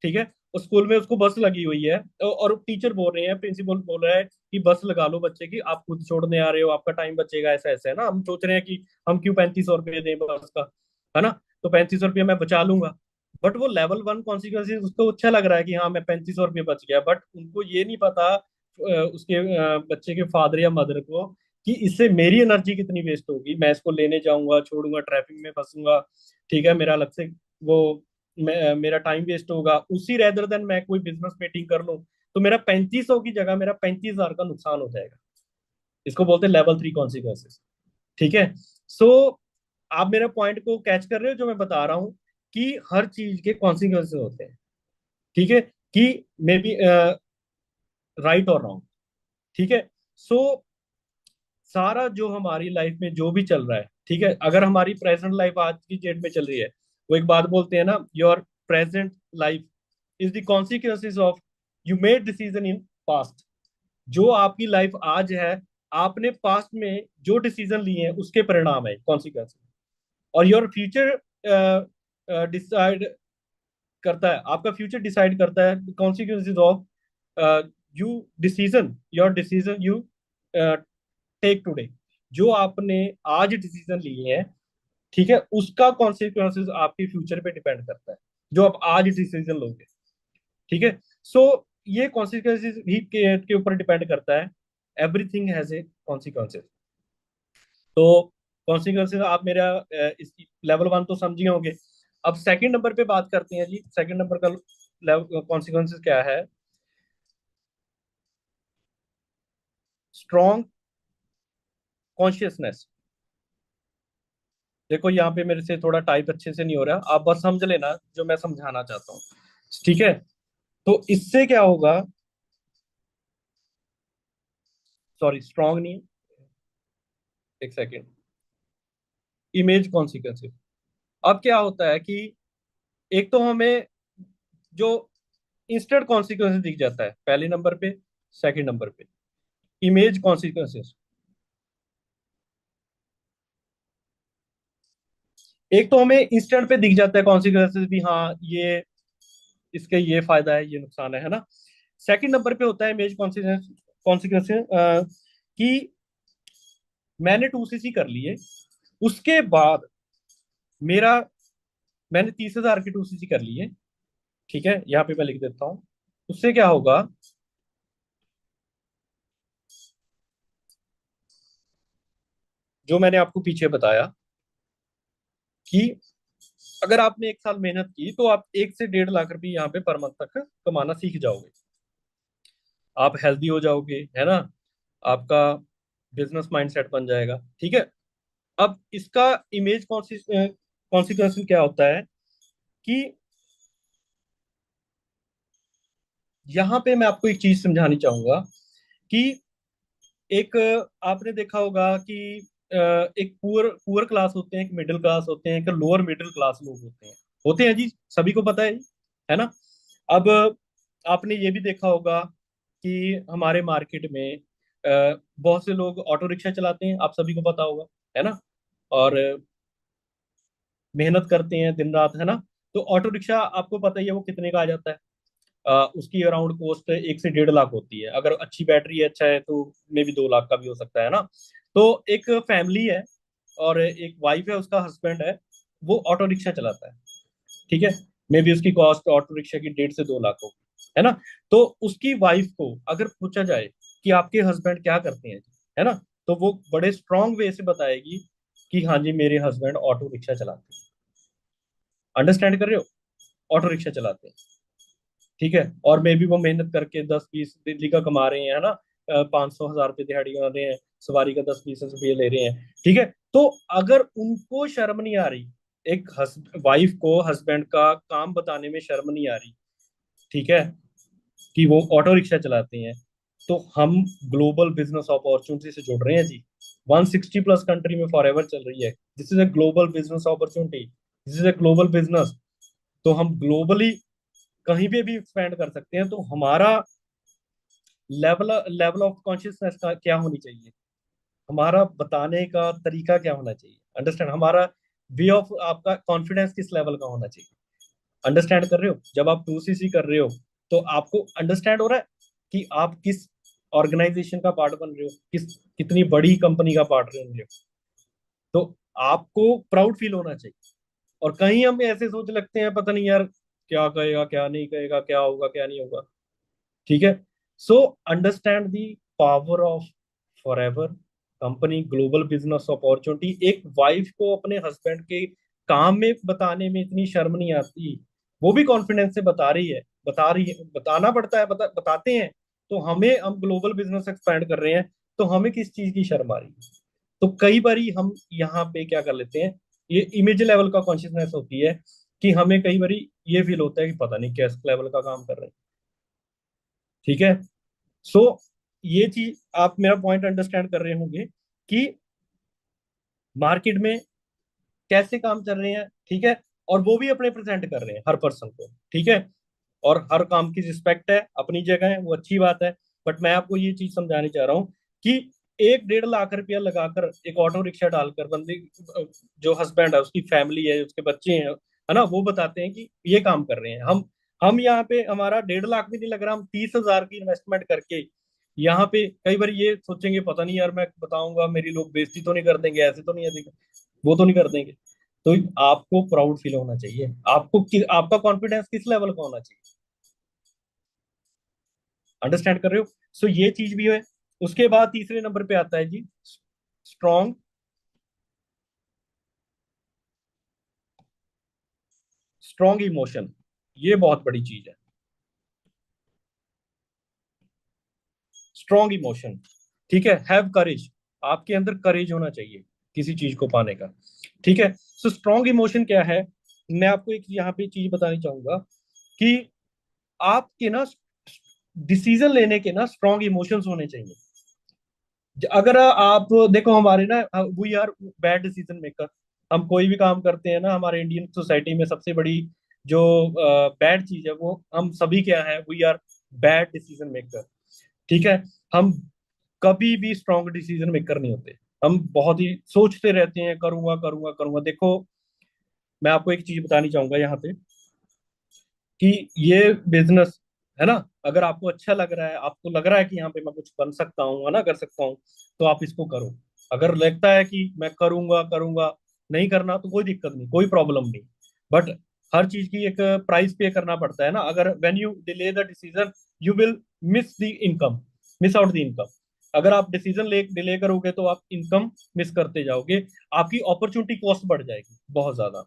Speaker 1: ठीक है, उस स्कूल में उसको बस लगी हुई है, और टीचर बोल रहे हैं, प्रिंसिपल बोल रहा है कि बस लगा लो बच्चे की, आप खुद छोड़ने आ रहे हो, आपका टाइम बचेगा, ऐसा ऐसा है ना। हम सोच रहे हैं कि हम क्यों 3500 रुपये दें बस का, है ना, तो 3500 रुपये मैं बचा लूंगा। बट वो लेवल 1 कॉन्सिक्वेंसेज उसको अच्छा लग रहा है कि हाँ मैं 3500 रुपये बच गया, बट उनको ये नहीं पता, उसके बच्चे के फादर या मदर को, कि इससे मेरी एनर्जी कितनी वेस्ट होगी, मैं इसको लेने जाऊंगा, छोड़ूंगा, ट्रैफिक में फंसूंगा। ठीक है, मेरा अलग से वो मेरा टाइम वेस्ट होगा, उसी रेदर देन मैं कोई बिजनेस मीटिंग कर लूं, तो मेरा 3500 की जगह मेरा 35,000 का नुकसान हो जाएगा। इसको बोलते हैं लेवल 3 कॉन्सिक्वेंसेस। ठीक है, सो आप मेरे पॉइंट को कैच कर रहे हो जो मैं बता रहा हूँ, कि हर चीज के कॉन्सिक्वेंसेस होते हैं। ठीक है, कि मे बी राइट और रॉन्ग। ठीक है। सो सारा जो हमारी लाइफ में जो भी चल रहा है, ठीक है, अगर हमारी प्रेजेंट लाइफ आज की डेट में चल रही है, वो एक बात बोलते हैं ना, your present life is the consequences of you made decision in past. जो आपकी लाइफ आज है, आपने पास्ट में जो डिसीजन लिए हैं उसके परिणाम है, कॉन्सिक्वेंस। और योर फ्यूचर डिसाइड करता है, आपका फ्यूचर डिसाइड करता है consequences of you decision, your decision you take today. जो आपने आज डिसीजन लिए हैं, ठीक है, उसका कॉन्सिक्वेंसेज आपके फ्यूचर पे डिपेंड करता है, जो आप आज डिसीजन लोगे। ठीक है। सो ये कॉन्सिक्वेंसेज भी के ऊपर डिपेंड करता है। Everything has a consequences. तो कॉन्सिक्वेंसेज आप मेरा इस लेवल वन तो समझे होंगे। अब सेकंड नंबर पे बात करते हैं जी। सेकंड नंबर का कॉन्सिक्वेंसेज क्या है? Strong consciousness. देखो यहाँ पे मेरे से थोड़ा टाइप अच्छे से नहीं हो रहा, आप बस समझ लेना जो मैं समझाना चाहता हूँ। ठीक है। तो इससे क्या होगा? सॉरी, स्ट्रॉन्ग नहीं है, एक सेकेंड। Image consequences. अब क्या होता है कि एक तो हमें जो इंस्टेंट कॉन्सिक्वेंसेज दिख जाता है पहले नंबर पे, सेकंड नंबर पे इमेज कॉन्सिक्वेंसेज। एक तो हमें इंस्टेंट पे दिख जाता है कॉन्सिक्वेंसेज भी, हाँ ये इसके ये फायदा है, ये नुकसान है ना। सेकंड नंबर पे होता है इमेज कॉन्सिक्वेंस, कॉन्सिक्वेंसेज कि मैंने 2cc कर लिए, उसके बाद मेरा मैंने 30,000 की 2cc कर ली है। ठीक है, यहाँ पे मैं लिख देता हूँ। उससे क्या होगा? जो मैंने आपको पीछे बताया कि अगर आपने 1 साल मेहनत की तो आप 1 से 1.5 लाख रुपए यहाँ पे पर मंथ तक कमाना सीख जाओगे। आप हेल्दी हो जाओगे, है ना, आपका बिजनेस माइंडसेट बन जाएगा। ठीक है। अब इसका इमेज कॉन्सिक्वेंस क्या होता है कि यहाँ पे मैं आपको एक चीज समझानी चाहूंगा कि एक आपने देखा होगा कि एक पुअर पुअर क्लास होते हैं, एक मिडिल क्लास होते हैं, एक लोअर मिडिल क्लास लोग होते हैं जी, सभी को पता है ना। अब आपने ये भी देखा होगा कि हमारे मार्केट में बहुत से लोग ऑटो रिक्शा चलाते हैं, आप सभी को पता होगा, है ना। और मेहनत करते हैं दिन रात, है ना। तो ऑटो रिक्शा आपको पता ही है वो कितने का आ जाता है। उसकी अराउंड कॉस्ट 1 से 1.5 लाख होती है। अगर अच्छी बैटरी है, अच्छा है, तो मे भी 2 लाख का भी हो सकता है ना। तो एक फैमिली है और एक वाइफ है, उसका हस्बैंड है, वो ऑटो रिक्शा चलाता है। ठीक है। मे बी उसकी कॉस्ट ऑटो रिक्शा की 1.5 से 2 लाख हो, है ना। तो उसकी वाइफ को अगर पूछा जाए कि आपके हस्बैंड क्या करते हैं, है ना, तो वो बड़े स्ट्रांग वे से बताएगी कि हाँ जी मेरे हस्बैंड ऑटो रिक्शा चलाते हैं। अंडरस्टैंड कर रहे हो? ऑटो रिक्शा चलाते हैं। ठीक है। और मे भी वो मेहनत करके 10-20 दिल्ली का कमा रहे हैं, है ना, 500 1000 रुपये दिहाड़ी कमा रहे हैं, सवारी का 10-20 रुपये ले रहे हैं। ठीक है। तो अगर उनको शर्म नहीं आ रही, एक वाइफ को हस्बैंड का काम बताने में शर्म नहीं आ रही, ठीक है, कि वो ऑटो रिक्शा चलाते हैं, तो हम ग्लोबल बिजनेस अपॉर्चुनिटी से जुड़ रहे हैं जी। 160+ कंट्री में फॉर एवर चल रही है। This is a global business opportunity, this is a global business. तो हम ग्लोबली कहीं पे भी एक्सपेंड कर सकते हैं। तो हमारा लेवल लेवल ऑफ कॉन्शियसनेस का क्या होनी चाहिए, हमारा बताने का तरीका क्या होना चाहिए, अंडरस्टैंड, हमारा वे ऑफ, आपका कॉन्फिडेंस किस लेवल का होना चाहिए। अंडरस्टैंड कर रहे हो? जब आप 2cc कर रहे हो तो आपको अंडरस्टैंड हो रहा है कि आप किस ऑर्गेनाइजेशन का पार्ट बन रहे हो, कितनी बड़ी कंपनी का पार्ट बन रहे हो। तो आपको प्राउड फील होना चाहिए। और कहीं हम ऐसे सोच लगते हैं पता नहीं यार क्या कहेगा, क्या नहीं कहेगा, क्या होगा, क्या नहीं होगा। ठीक है। So understand the power of forever company global business opportunity. एक वाइफ को अपने हस्बैंड के काम में बताने में इतनी शर्म नहीं आती, वो भी कॉन्फिडेंस से बता रही है, बताना पड़ता है, बताते हैं। तो हमें, हम ग्लोबल बिजनेस एक्सपैंड कर रहे हैं, तो हमें किस चीज की शर्म आ रही है? तो कई बारी हम यहाँ पे क्या कर लेते हैं, ये इमेज लेवल का कॉन्शियसनेस होती है कि हमें कई बार ये फील होता है कि पता नहीं किस लेवल का काम कर रहे हैं। ठीक है। सो ये चीज आप मेरा पॉइंट अंडरस्टैंड कर रहे होंगे कि मार्केट में कैसे काम चल रहे हैं। ठीक है। और वो भी अपने प्रेजेंट कर रहे हैं हर पर्सन को। ठीक है। और हर काम की रिस्पेक्ट है, अपनी जगह है, वो अच्छी बात है। बट मैं आपको ये चीज समझाने चाह रहा हूँ कि 1-1.5 लाख रुपया लगाकर एक ऑटो रिक्शा डालकर बंदे, जो हस्बैंड है उसकी फैमिली है, उसके बच्चे हैं, है ना, वो बताते हैं कि ये काम कर रहे हैं। हम यहाँ पे हमारा 1.5 लाख भी नहीं लग रहा, हम 30,000 की इन्वेस्टमेंट करके यहाँ पे कई बार ये सोचेंगे पता नहीं यार मैं बताऊंगा मेरी लोग बेइज्जती तो नहीं कर देंगे, ऐसे तो नहीं है, वो तो नहीं कर देंगे। तो आपको प्राउड फील होना चाहिए, आपका कॉन्फिडेंस किस लेवल का होना चाहिए। अंडरस्टैंड कर रहे हो। सो ये चीज भी है। उसके बाद तीसरे नंबर पे आता है जी स्ट्रॉन्ग स्ट्रॉन्ग इमोशन। ये बहुत बड़ी चीज है, स्ट्रॉन्ग इमोशन। ठीक है। Have courage. आपके अंदर करेज होना चाहिए किसी चीज को पाने का। ठीक है। सो स्ट्रॉन्ग इमोशन क्या है, मैं आपको एक यहाँ पे चीज बतानी चाहूंगा कि आपके ना डिसीजन लेने के ना स्ट्रॉन्ग इमोशंस होने चाहिए। अगर आप देखो हमारे ना, we are bad decision maker. हम कोई भी काम करते हैं ना, हमारे इंडियन सोसाइटी में सबसे बड़ी जो बैड चीज है वो हम सभी क्या है, we are bad decision maker. ठीक है। हम कभी भी स्ट्रॉन्ग डिसीजन मेकर नहीं होते। हम बहुत ही सोचते रहते हैं, करूंगा करूंगा करूंगा। देखो मैं आपको एक चीज बतानी चाहूंगा यहाँ पे कि ये बिजनेस है ना, अगर आपको अच्छा लग रहा है, आपको लग रहा है कि यहाँ पे मैं कुछ बन सकता हूँ, है ना, कर सकता हूँ, तो आप इसको करो। अगर लगता है कि मैं करूंगा करूंगा, नहीं करना तो कोई दिक्कत नहीं, कोई प्रॉब्लम नहीं। बट हर चीज की एक प्राइस पे करना पड़ता है ना। अगर when you delay the decision you will miss the income, miss out the income. अगर आप डिसीजन ले डिले करोगे तो आप इनकम मिस करते जाओगे, आपकी अपॉर्चुनिटी कॉस्ट बढ़ जाएगी बहुत ज्यादा।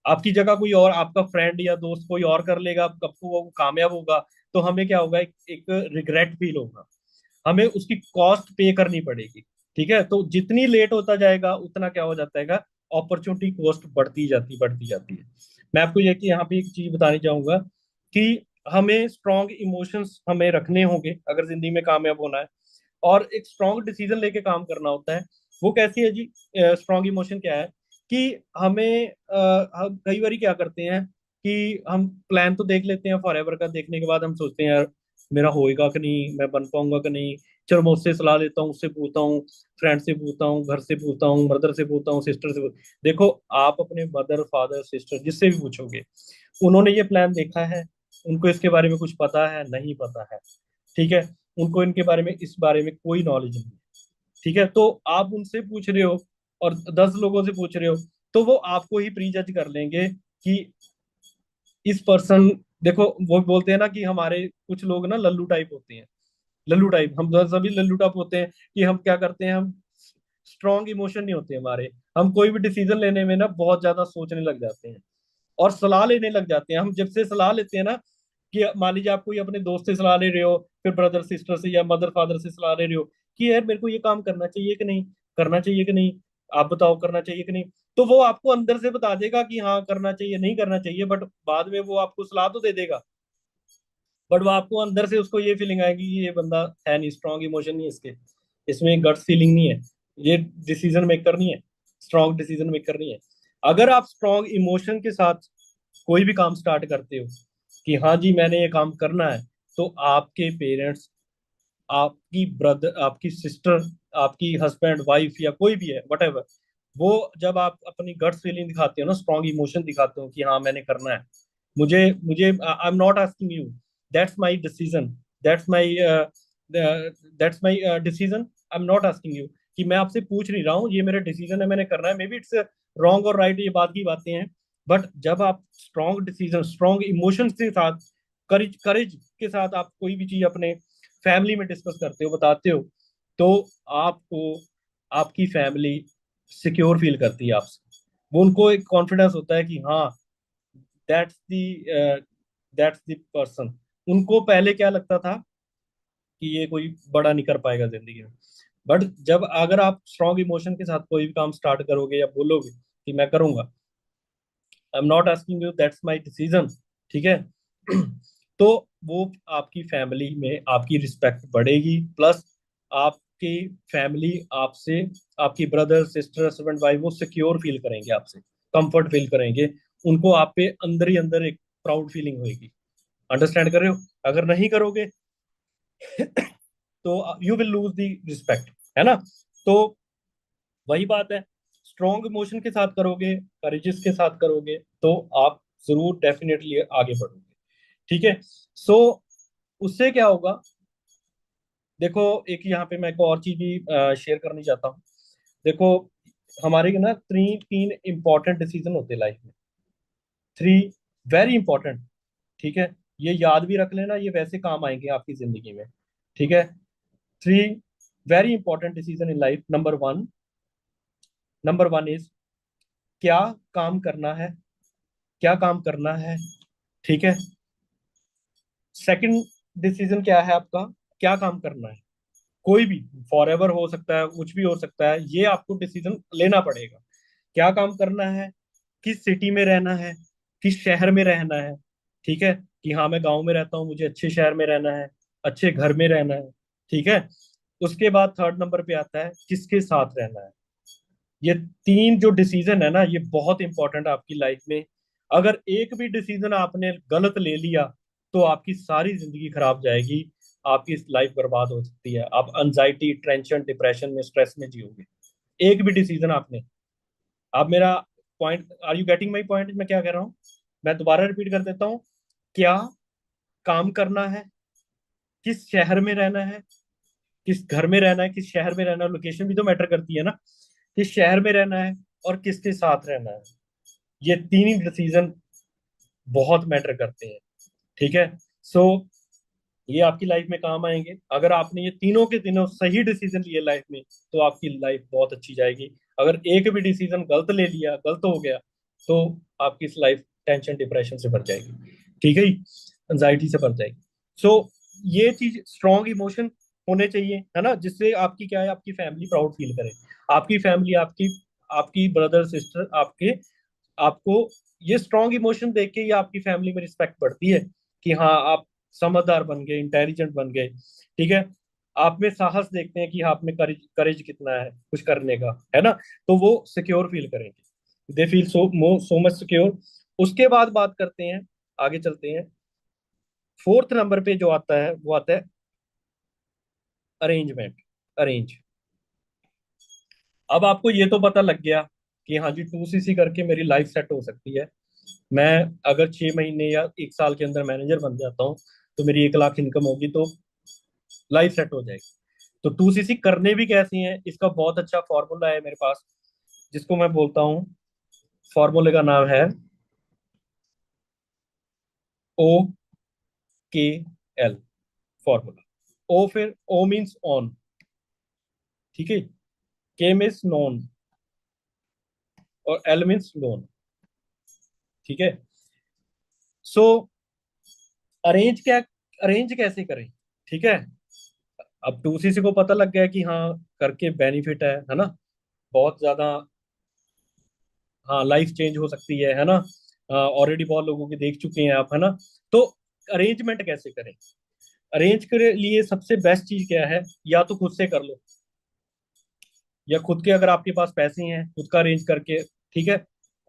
Speaker 1: आपकी जगह कोई और आपका फ्रेंड या दोस्त कोई और कर लेगा, कब को वो कामयाब होगा, तो हमें क्या होगा, एक रिग्रेट फील होगा, हमें उसकी कॉस्ट पे करनी पड़ेगी। ठीक है। तो जितनी लेट होता जाएगा उतना क्या हो जाता है, अपॉर्चुनिटी कॉस्ट बढ़ती जाती है। मैं आपको ये कि यहाँ पे एक चीज बतानी चाहूंगा कि हमें स्ट्रॉन्ग इमोशंस हमें रखने होंगे अगर जिंदगी में कामयाब होना है, और एक स्ट्रॉन्ग डिसीजन लेके काम करना होता है। वो कैसी है जी, स्ट्रॉन्ग इमोशन क्या है कि हमें हम कई बार क्या करते हैं कि हम प्लान तो देख लेते हैं फॉर एवर का, देखने के बाद हम सोचते हैं यार मेरा होएगा कि नहीं, मैं बन पाऊंगा कि नहीं। चलो मैं उससे सलाह लेता हूँ, उससे पूछता हूँ, फ्रेंड से पूछता हूँ, घर से पूछता हूँ, ब्रदर से पूछता हूँ, सिस्टर से देखो आप अपने मदर फादर सिस्टर जिससे भी पूछोगे, उन्होंने ये प्लान देखा है, उनको इसके बारे में कुछ पता है, नहीं पता है। ठीक है। उनको इनके बारे में, इस बारे में कोई नॉलेज नहीं है। ठीक है। तो आप उनसे पूछ रहे हो और 10 लोगों से पूछ रहे हो, तो वो आपको ही प्री जज कर लेंगे कि इस पर्सन, देखो वो बोलते हैं ना कि हमारे कुछ लोग ना लल्लू टाइप होते हैं। लल्लू टाइप, हम तो सभी लल्लू टाइप होते हैं कि हम क्या करते हैं, हम स्ट्रॉन्ग इमोशन नहीं होते हमारे। हम कोई भी डिसीजन लेने में ना बहुत ज्यादा सोचने लग जाते हैं और सलाह लेने लग जाते हैं। हम जब से सलाह लेते हैं ना, कि मान लीजिए आप कोई अपने दोस्त से सलाह ले रहे हो, फिर ब्रदर सिस्टर से या मदर फादर से सलाह ले रहे हो कि यार मेरे को ये काम करना चाहिए कि नहीं, करना चाहिए कि नहीं, आप बताओ करना चाहिए कि नहीं। तो वो आपको अंदर से बता देगा कि हाँ करना चाहिए, नहीं करना चाहिए, बट बाद में वो आपको सलाह तो दे देगा, बट वो आपको अंदर से उसको ये फीलिंग आएगी कि ये बंदा है नहीं, स्ट्रॉन्ग इमोशन नहीं है इसके, इसमें गट्स फीलिंग नहीं है, ये डिसीजन मेकर नहीं है, स्ट्रॉन्ग डिसीजन मेकर नहीं है। अगर आप स्ट्रॉन्ग इमोशन के साथ कोई भी काम स्टार्ट करते हो कि हाँ जी मैंने ये काम करना है, तो आपके पेरेंट्स, आपकी ब्रदर, आपकी सिस्टर, आपकी हस्बैंड वाइफ या कोई भी है वट एवर, वो जब आप अपनी गट फीलिंग दिखाते हो ना, स्ट्रॉन्ग इमोशन दिखाते हो कि हाँ मैंने करना है, मुझे मुझे I am not asking you, that's my decision, that's my that's my decision, I am not asking you, कि मैं आपसे पूछ नहीं रहा हूँ, ये मेरा डिसीजन है, मैंने करना है। मे बी इट्स रॉन्ग और राइट, ये बात की बातें हैं, बट जब आप स्ट्रॉन्ग डिसीजन स्ट्रॉन्ग इमोशंस के साथ, करेज करेज के साथ आप कोई भी चीज अपने फैमिली में डिस्कस करते हो, बताते हो, तो आपको आपकी फैमिली सिक्योर फील करती है आपसे। वो उनको एक कॉन्फिडेंस होता है कि हाँ that's the that's the person. उनको पहले क्या लगता था कि ये कोई बड़ा नहीं कर पाएगा जिंदगी में, बट जब अगर आप स्ट्रॉन्ग इमोशन के साथ कोई भी काम स्टार्ट करोगे या बोलोगे कि मैं करूंगा। I am not asking you, that's my decision. ठीक है। तो वो आपकी फैमिली में आपकी रिस्पेक्ट बढ़ेगी, प्लस आपकी फैमिली आपसे, आपकी ब्रदर सिस्टर हस्बैंड वाइफ, वो सिक्योर फील करेंगे आपसे, कंफर्ट फील करेंगे। उनको आप पे अंदर ही अंदर एक प्राउड फीलिंग होगी। अंडरस्टैंड कर रहे हो? अगर नहीं करोगे तो you will lose the respect, है ना? तो वही बात है, स्ट्रॉन्ग इमोशन के साथ करोगे, करेजेस के साथ करोगे, तो आप जरूर डेफिनेटली आगे बढ़ोगे। ठीक है। सो उससे क्या होगा, देखो एक यहाँ पे मैं एक और चीज भी शेयर करनी चाहता हूँ। देखो, हमारे ना तीन तीन इंपॉर्टेंट डिसीजन होते हैं लाइफ में, थ्री वेरी इंपॉर्टेंट। ठीक है, ये याद भी रख लेना, ये वैसे काम आएंगे आपकी जिंदगी में। ठीक है। Three very important decision in life. Number one is क्या काम करना है, क्या काम करना है। ठीक है। सेकंड डिसीजन क्या है आपका, क्या काम करना है। कोई भी, फॉर एवर हो सकता है, कुछ भी हो सकता है, ये आपको डिसीजन लेना पड़ेगा। क्या काम करना है, किस सिटी में रहना है, किस शहर में रहना है। ठीक है, कि हाँ मैं गांव में रहता हूँ, मुझे अच्छे शहर में रहना है, अच्छे घर में रहना है। ठीक है। उसके बाद थर्ड नंबर पे आता है किसके साथ रहना है। ये तीन जो डिसीजन है ना, ये बहुत इंपॉर्टेंट है आपकी लाइफ में। अगर एक भी डिसीजन आपने गलत ले लिया तो आपकी सारी जिंदगी खराब जाएगी, आपकी लाइफ बर्बाद हो सकती है, आप एंजाइटी, टेंशन, डिप्रेशन में, स्ट्रेस में जियोगे। एक भी डिसीजन आपने, आप मेरा point, are you getting my point, मैं क्या कह रहा हूँ? मैं दोबारा रिपीट कर देता हूँ। क्या काम करना है, किस शहर में रहना है, किस घर में रहना है, किस शहर में रहना है, लोकेशन भी तो मैटर करती है ना। किस शहर में रहना है और किसके साथ रहना है, ये तीन ही डिसीजन बहुत मैटर करते हैं। ठीक है। सो ये आपकी लाइफ में काम आएंगे। अगर आपने ये तीनों के तीनों सही डिसीजन लिए लाइफ में, तो आपकी लाइफ बहुत अच्छी जाएगी। अगर एक भी डिसीजन गलत ले लिया, गलत हो गया, तो आपकी इस लाइफ टेंशन डिप्रेशन से भर जाएगी। ठीक है, एंजाइटी से भर जाएगी। सो ये चीज, स्ट्रॉन्ग इमोशन होने चाहिए, है ना, जिससे आपकी क्या है, आपकी फैमिली प्राउड फील करे। आपकी फैमिली, आपकी आपकी ब्रदर सिस्टर, आपके, आपको ये स्ट्रॉन्ग इमोशन देख के ही आपकी फैमिली में रिस्पेक्ट बढ़ती है, कि हाँ आप समझदार बन गए, इंटेलिजेंट बन गए। ठीक है। आप में साहस देखते हैं कि हाँ, आप में करेज करेज कितना है कुछ करने का, है ना। तो वो सिक्योर फील करेंगे, they feel so much secure. उसके बाद बात करते हैं, आगे चलते हैं। फोर्थ नंबर पे जो आता है वो आता है अरेंजमेंट, अरेंज। अब आपको ये तो पता लग गया कि हाँ जी, 2cc करके मेरी लाइफ सेट हो सकती है। मैं अगर 6 महीने या 1 साल के अंदर मैनेजर बन जाता हूँ, तो मेरी 1 लाख इनकम होगी, तो लाइफ सेट हो जाएगी। तो 2cc करने भी कैसी है, इसका बहुत अच्छा फॉर्मूला है मेरे पास, जिसको मैं बोलता हूँ, फॉर्मूले का नाम है OKL फॉर्मूला। ओ, फिर ओ मीन्स ऑन, ठीक है, के मीन्स नॉन, और एल मीन्स लोन। ठीक है। सो अरेंज क्या, अरेंज कैसे करें? ठीक है। अब 2cc को पता लग गया कि हाँ करके बेनिफिट है ना, बहुत ज्यादा। हाँ, लाइफ चेंज हो सकती है ना। ऑलरेडी बहुत लोगों के देख चुके हैं आप, है ना। तो अरेंजमेंट कैसे करें? अरेंज के लिए सबसे बेस्ट चीज क्या है, या तो खुद से कर लो, या खुद के अगर आपके पास पैसे हैं खुद का अरेंज करके, ठीक है,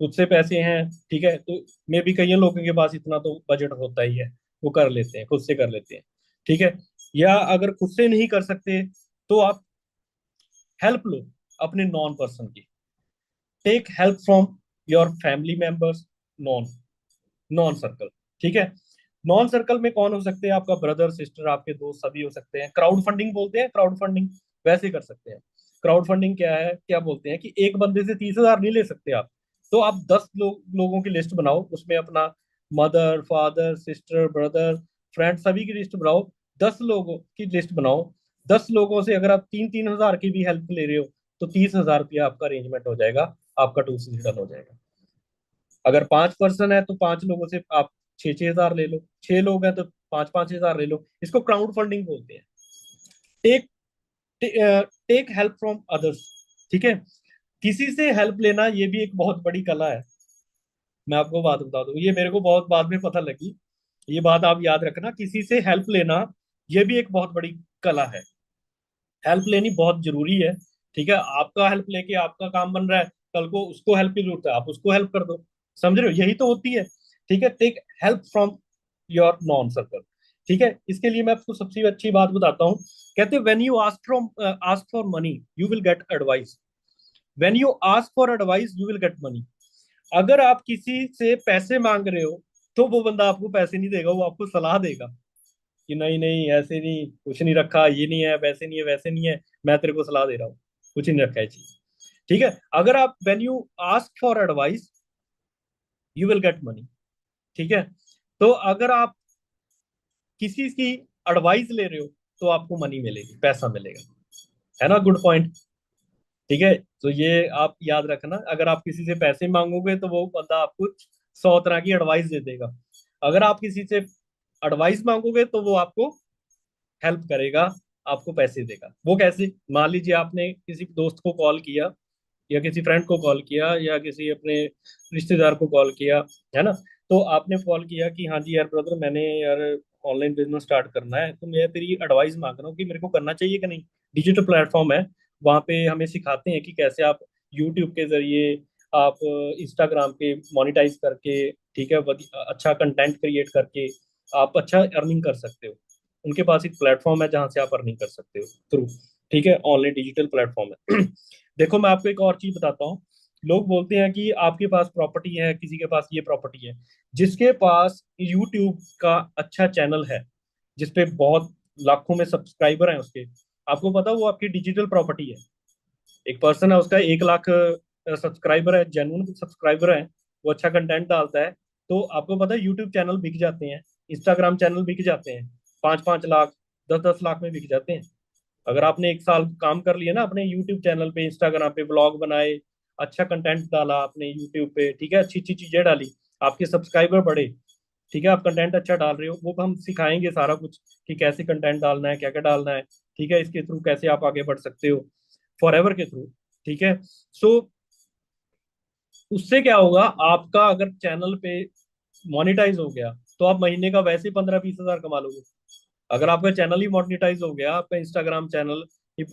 Speaker 1: खुद से पैसे हैं, ठीक है, तो मे भी कई लोगों के पास इतना तो बजट होता ही है, वो कर लेते हैं, खुद से कर लेते हैं। ठीक है। या अगर खुद से नहीं कर सकते, तो आप हेल्प लो अपने नॉन पर्सन की, take help from your family members, known known circle. ठीक है। नॉन सर्कल में कौन हो सकते हैं? आपका ब्रदर सिस्टर, आपके दोस्त, सभी हो सकते हैं। क्राउड फंडिंग बोलते हैं, क्राउड फंडिंग वैसे कर सकते हैं। क्राउड फंडिंग क्या है, क्या बोलते हैं कि एक बंदे से 30,000 नहीं ले सकते आप, तो आप 10 लोगों की लिस्ट बनाओ, उसमें अपना mother father sister brother friend सभी की लिस्ट बनाओ, 10 लोगों की लिस्ट बनाओ। 10 लोगों से अगर आप 3-3 हजार की भी हेल्प ले रहे हो, तो 30,000 रुपया आपका अरेंजमेंट हो जाएगा, आपका 2cc डन हो जाएगा। अगर 5 पर्सन है तो 5 लोगों से आप 6-6 हजार ले लो, 6 लोग हैं तो 5-5 हजार ले लो। इसको क्राउड फंडिंग बोलते हैं। Take take help from others. ठीक है। किसी से हेल्प लेना ये भी एक बहुत बड़ी कला है। मैं आपको बात बता दूं, ये मेरे को बहुत बाद में पता लगी। ये बात आप याद रखना, किसी से हेल्प लेना ये भी एक बहुत बड़ी कला है। हेल्प लेनी बहुत जरूरी है। ठीक है, आपका हेल्प लेके आपका काम बन रहा है, कल को उसको हेल्प की जरूरत है, आप उसको हेल्प कर दो। समझ रहे हो, यही तो होती है। ठीक है, take help from your known circle. ठीक है, इसके लिए मैं आपको सबसे अच्छी बात बताता हूँ। कहते हैं when you ask for money you will get advice, when you ask for advice you will get money. अगर आप किसी से पैसे मांग रहे हो तो वो बंदा आपको पैसे नहीं देगा, वो आपको सलाह देगा कि नहीं नहीं ऐसे नहीं, कुछ नहीं रखा, ये नहीं है, वैसे नहीं है, वैसे नहीं है, मैं तेरे को सलाह दे रहा हूँ, कुछ नहीं रखा है चीज। ठीक है, अगर आप when you ask for advice you will get money. ठीक है, तो अगर आप किसी की एडवाइस ले रहे हो तो आपको मनी मिलेगी, पैसा मिलेगा। है ना, गुड पॉइंट। ठीक है, तो ये आप याद रखना, अगर आप किसी से पैसे मांगोगे तो वो बंदा आपको 100 तरह की एडवाइस दे देगा। अगर आप किसी से एडवाइस मांगोगे तो वो आपको हेल्प करेगा, आपको पैसे देगा। वो कैसे, मान लीजिए आपने किसी दोस्त को कॉल किया, या किसी फ्रेंड को कॉल किया, या किसी अपने रिश्तेदार को कॉल किया, है ना। तो आपने कॉल किया कि हाँ जी यार ब्रदर, मैंने यार ऑनलाइन बिजनेस स्टार्ट करना है, तो मैं तेरी एडवाइस मांग रहा हूँ कि मेरे को करना चाहिए कि नहीं। डिजिटल प्लेटफॉर्म है, वहाँ पे हमें सिखाते हैं कि कैसे आप यूट्यूब के जरिए, आप इंस्टाग्राम पे मोनिटाइज करके, ठीक है, अच्छा कंटेंट क्रिएट करके आप अच्छा अर्निंग कर सकते हो। उनके पास एक प्लेटफॉर्म है जहाँ से आप अर्निंग कर सकते हो थ्रू। ठीक है, ऑनलाइन डिजिटल प्लेटफॉर्म है। देखो मैं आपको एक और चीज बताता हूँ। लोग बोलते हैं कि आपके पास प्रॉपर्टी है, किसी के पास ये प्रॉपर्टी है। जिसके पास यूट्यूब का अच्छा चैनल है, जिसपे बहुत लाखों में सब्सक्राइबर हैं उसके, आपको पता है वो आपकी डिजिटल प्रॉपर्टी है। एक पर्सन है, उसका 1 लाख सब्सक्राइबर है, जेन्युइन सब्सक्राइबर है, वो अच्छा कंटेंट डालता है, तो आपको पता है यूट्यूब चैनल बिक जाते हैं, इंस्टाग्राम चैनल बिक जाते हैं, 5-5 लाख, 10-10 लाख में बिक जाते हैं। अगर आपने 1 साल काम कर लिया ना अपने यूट्यूब चैनल पे, इंस्टाग्राम पे ब्लॉग बनाए, अच्छा कंटेंट डाला आपने यूट्यूब पे, ठीक है, अच्छी अच्छी चीजें डाली, आपके सब्सक्राइबर बढ़े। ठीक है, आप कंटेंट अच्छा डाल रहे हो, वो हम सिखाएंगे सारा कुछ कि कैसे कंटेंट डालना है, क्या क्या डालना है। ठीक है, इसके थ्रू कैसे आप आगे बढ़ सकते हो, फॉरएवर के थ्रू। ठीक है, सो उससे क्या होगा, आपका अगर चैनल पे मोनेटाइज हो गया तो आप महीने का वैसे 15-20 हजार कमा लोगे। अगर आपका चैनल ही मोनेटाइज हो गया, आपका इंस्टाग्राम चैनल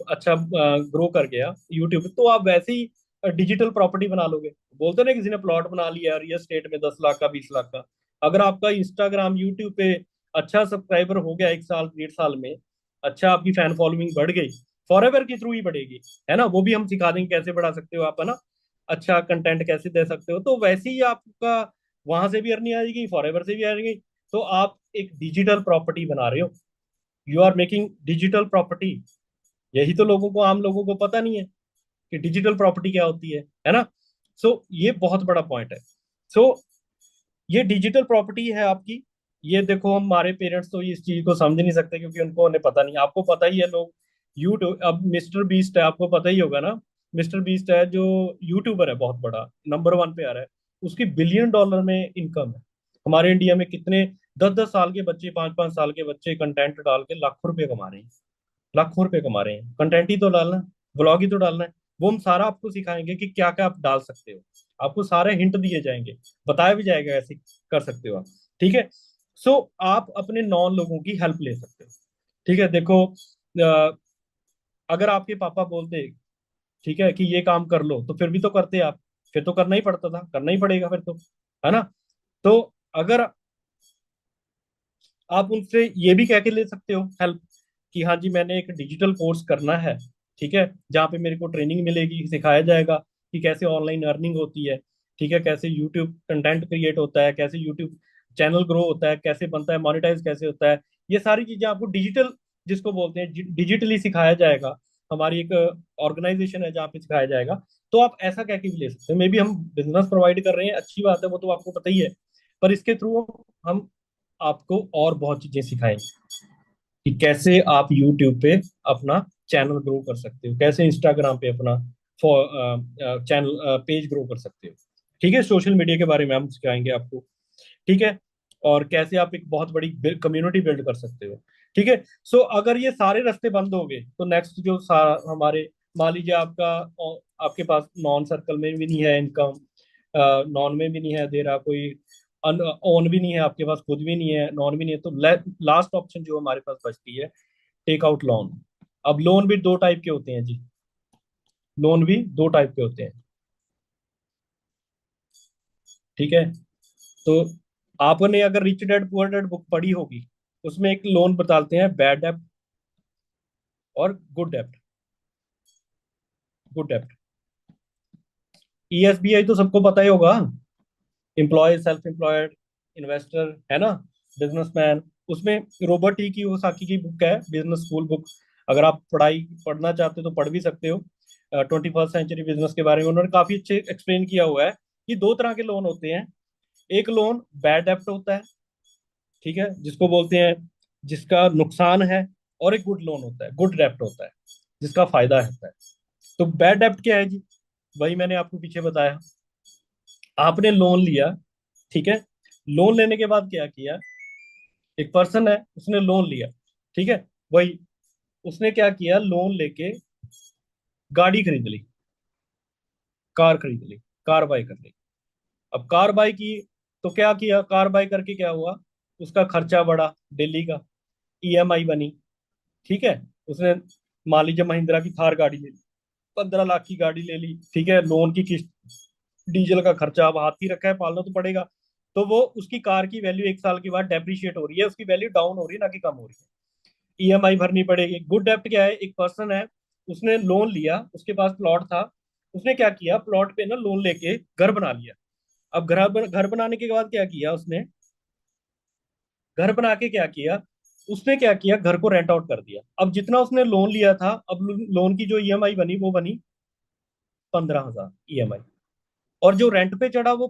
Speaker 1: अच्छा ग्रो कर गया यूट्यूब पे, तो आप वैसे ही डिजिटल प्रॉपर्टी बना लोगे। बोलते ना, किसी ने प्लॉट बना लिया रियल एस्टेट में 10 लाख का, 20 लाख का। अगर आपका इंस्टाग्राम यूट्यूब पे अच्छा सब्सक्राइबर हो गया 1 साल 1.5 साल में, अच्छा आपकी फैन फॉलोइंग बढ़ गई, फॉरएवर के थ्रू ही बढ़ेगी। है ना, वो भी हम सिखा देंगे कैसे बढ़ा सकते हो आप, है ना, अच्छा कंटेंट कैसे दे सकते हो, तो वैसे ही आपका वहां से भी अर्निंग आएगी, फॉरएवर से भी आएगी। तो आप एक डिजिटल प्रॉपर्टी बना रहे हो, you are making digital property. यही तो लोगों को, आम लोगों को पता नहीं है कि डिजिटल प्रॉपर्टी क्या होती है ना। ये बहुत बड़ा पॉइंट है। सो ये डिजिटल प्रॉपर्टी है आपकी। ये देखो, हमारे पेरेंट्स तो इस चीज को समझ नहीं सकते क्योंकि उनको उन्हें पता नहीं। आपको पता ही है, लोग यूट्यूब, अब मिस्टर बीस्ट है, आपको पता ही होगा ना। मिस्टर बीस्ट है जो यूट्यूबर है, बहुत बड़ा, नंबर 1 पे आ रहा है। उसकी $1 बिलियन में इनकम है। हमारे इंडिया में कितने 10-10 साल के बच्चे, 5-5 साल के बच्चे कंटेंट डाल के लाखों रुपए कमा रहे हैं। लाखों रुपए कमा रहे हैं, कंटेंट ही तो डालना है, ब्लॉग ही तो डालना है। वो हम सारा आपको सिखाएंगे कि क्या क्या आप डाल सकते हो। आपको सारे हिंट दिए जाएंगे, बताया भी जाएगा ऐसे कर सकते हो आप। ठीक है, सो आप अपने नॉन लोगों की हेल्प ले सकते हो। ठीक है, देखो अगर आपके पापा बोलते, ठीक है, कि ये काम कर लो, तो फिर भी तो करते आप, फिर तो करना ही पड़ता था, करना ही पड़ेगा फिर तो, है ना। तो अगर आप उनसे ये भी कह के ले सकते हो हेल्प कि हाँ जी मैंने एक डिजिटल कोर्स करना है, ठीक है, जहाँ पे मेरे को ट्रेनिंग मिलेगी, सिखाया जाएगा कि कैसे ऑनलाइन अर्निंग होती है। ठीक है, कैसे यूट्यूब कंटेंट क्रिएट होता है, कैसे यूट्यूब चैनल ग्रो होता है, कैसे बनता है, मोनेटाइज कैसे होता है। ये सारी चीजें आपको डिजिटल, जिसको बोलते हैं डिजिटली सिखाया जाएगा। हमारी एक ऑर्गेनाइजेशन है जहाँ पे सिखाया जाएगा। तो आप ऐसा कह के भी ले सकते हो, मे बी हम बिजनेस प्रोवाइड कर रहे हैं, अच्छी बात है, वो तो आपको पता ही है। पर इसके थ्रू हम आपको और बहुत चीजें सिखाएंगे कि कैसे आप यूट्यूब पे अपना चैनल ग्रो कर सकते हो, कैसे इंस्टाग्राम पे अपना चैनल पेज ग्रो कर सकते हो। ठीक है, सोशल मीडिया के बारे में हम सिखाएंगे आपको। ठीक है, और कैसे आप एक बहुत बड़ी कम्युनिटी बिल्ड कर सकते हो। ठीक है, सो अगर ये सारे रास्ते बंद हो गए तो नेक्स्ट जो हमारे मान लीजिए आपके पास नॉन सर्कल में भी नहीं है इनकम, नॉन में भी नहीं है दे रहा कोई, ओन भी नहीं है, आपके पास खुद भी नहीं है, नॉन भी नहीं है, तो लास्ट ऑप्शन जो हमारे पास बचती है, टेक आउट लोन। अब लोन भी दो टाइप के होते हैं जी, लोन भी दो टाइप के होते हैं, ठीक है। तो आपने अगर rich dad poor dad book पढ़ी होगी, उसमें एक लोन बताते हैं बैड डेब्ट और गुड डेब्ट। गुड डेब्ट, ईएसबीआई तो सबको पता ही होगा, एम्प्लॉय सेल्फ एम्प्लॉयड इन्वेस्टर, है ना, बिजनेसमैन। उसमें रॉबर्ट टी कियोसाकी की बुक है बिजनेस स्कूल बुक, अगर आप पढ़ाई पढ़ना चाहते हो तो पढ़ भी सकते हो। 21st सेंचुरी बिजनेस के बारे में उन्होंने काफी अच्छे एक्सप्लेन किया हुआ है कि दो तरह के लोन होते हैं। एक लोन बैड डेब्ट होता है, ठीक है, जिसको बोलते हैं जिसका नुकसान है। और एक गुड लोन होता है, गुड डेब्ट होता है, जिसका फायदा होता है। तो बैड डेब्ट क्या है जी? वही मैंने आपको पीछे बताया। आपने लोन लिया, ठीक है, लोन लेने के बाद क्या किया, एक पर्सन है उसने लोन लिया, ठीक है, वही उसने क्या किया, लोन लेके गाड़ी खरीद ली, कार खरीद ली, कार बाई कर ली। अब कार बाई की, तो क्या किया, कार बाई करके क्या हुआ, उसका खर्चा बढ़ा डेली का, ईएमआई बनी, ठीक है। उसने मान लीजिए महिंद्रा की थार गाड़ी ले ली, 15 लाख की गाड़ी ले ली, ठीक है, लोन की किस्त, डीजल का खर्चा, अब हाथ ही रखा है, पालना तो पड़ेगा। तो वो उसकी कार की वैल्यू 1 साल के बाद डेप्रिशिएट हो रही है, उसकी वैल्यू डाउन हो रही है, ना कि कम हो रही है। ईएमआई भरनी पड़ेगी। गुड डेप्ट क्या है, एक पर्सन है, उसने लोन लिया, उसके पास प्लॉट था, उसने क्या किया, प्लॉट पे ना लोन लेके घर बना लिया। अब घर बनाने के बाद क्या किया उसने, घर बना के क्या किया, उसने क्या किया, घर को रेंट आउट कर दिया। अब जितना उसने लोन लिया था, अब लोन की जो ईएमआई बनी वो बनी 15,000 ईएमआई, और जो रेंट पे चढ़ा वो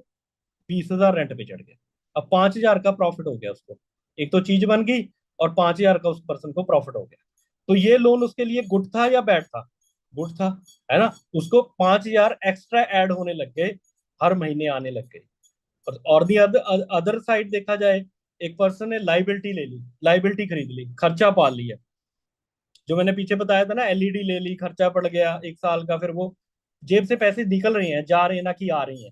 Speaker 1: 20,000 रेंट पे चढ़ गया। अब 5,000 का प्रॉफिट हो गया उसको, एक तो चीज बन गई और 5,000 का उस पर्सन को प्रॉफिट हो गया। तो ये लोन उसके लिए गुड था या बैड था? गुड था, है ना। उसको 5,000 एक्स्ट्रा ऐड होने लग गए, हर महीने आने लग गए। और दी अदर साइड देखा जाए, एक पर्सन ने लाइबिलिटी ले ली, लाइबिलिटी खरीद ली, खर्चा पाल लिया, जो मैंने पीछे बताया था ना, एलईडी ले ली, खर्चा पड़ गया 1 साल का, फिर वो जेब से पैसे निकल रहे हैं, जा रहे हैं, ना कि आ रही हैं।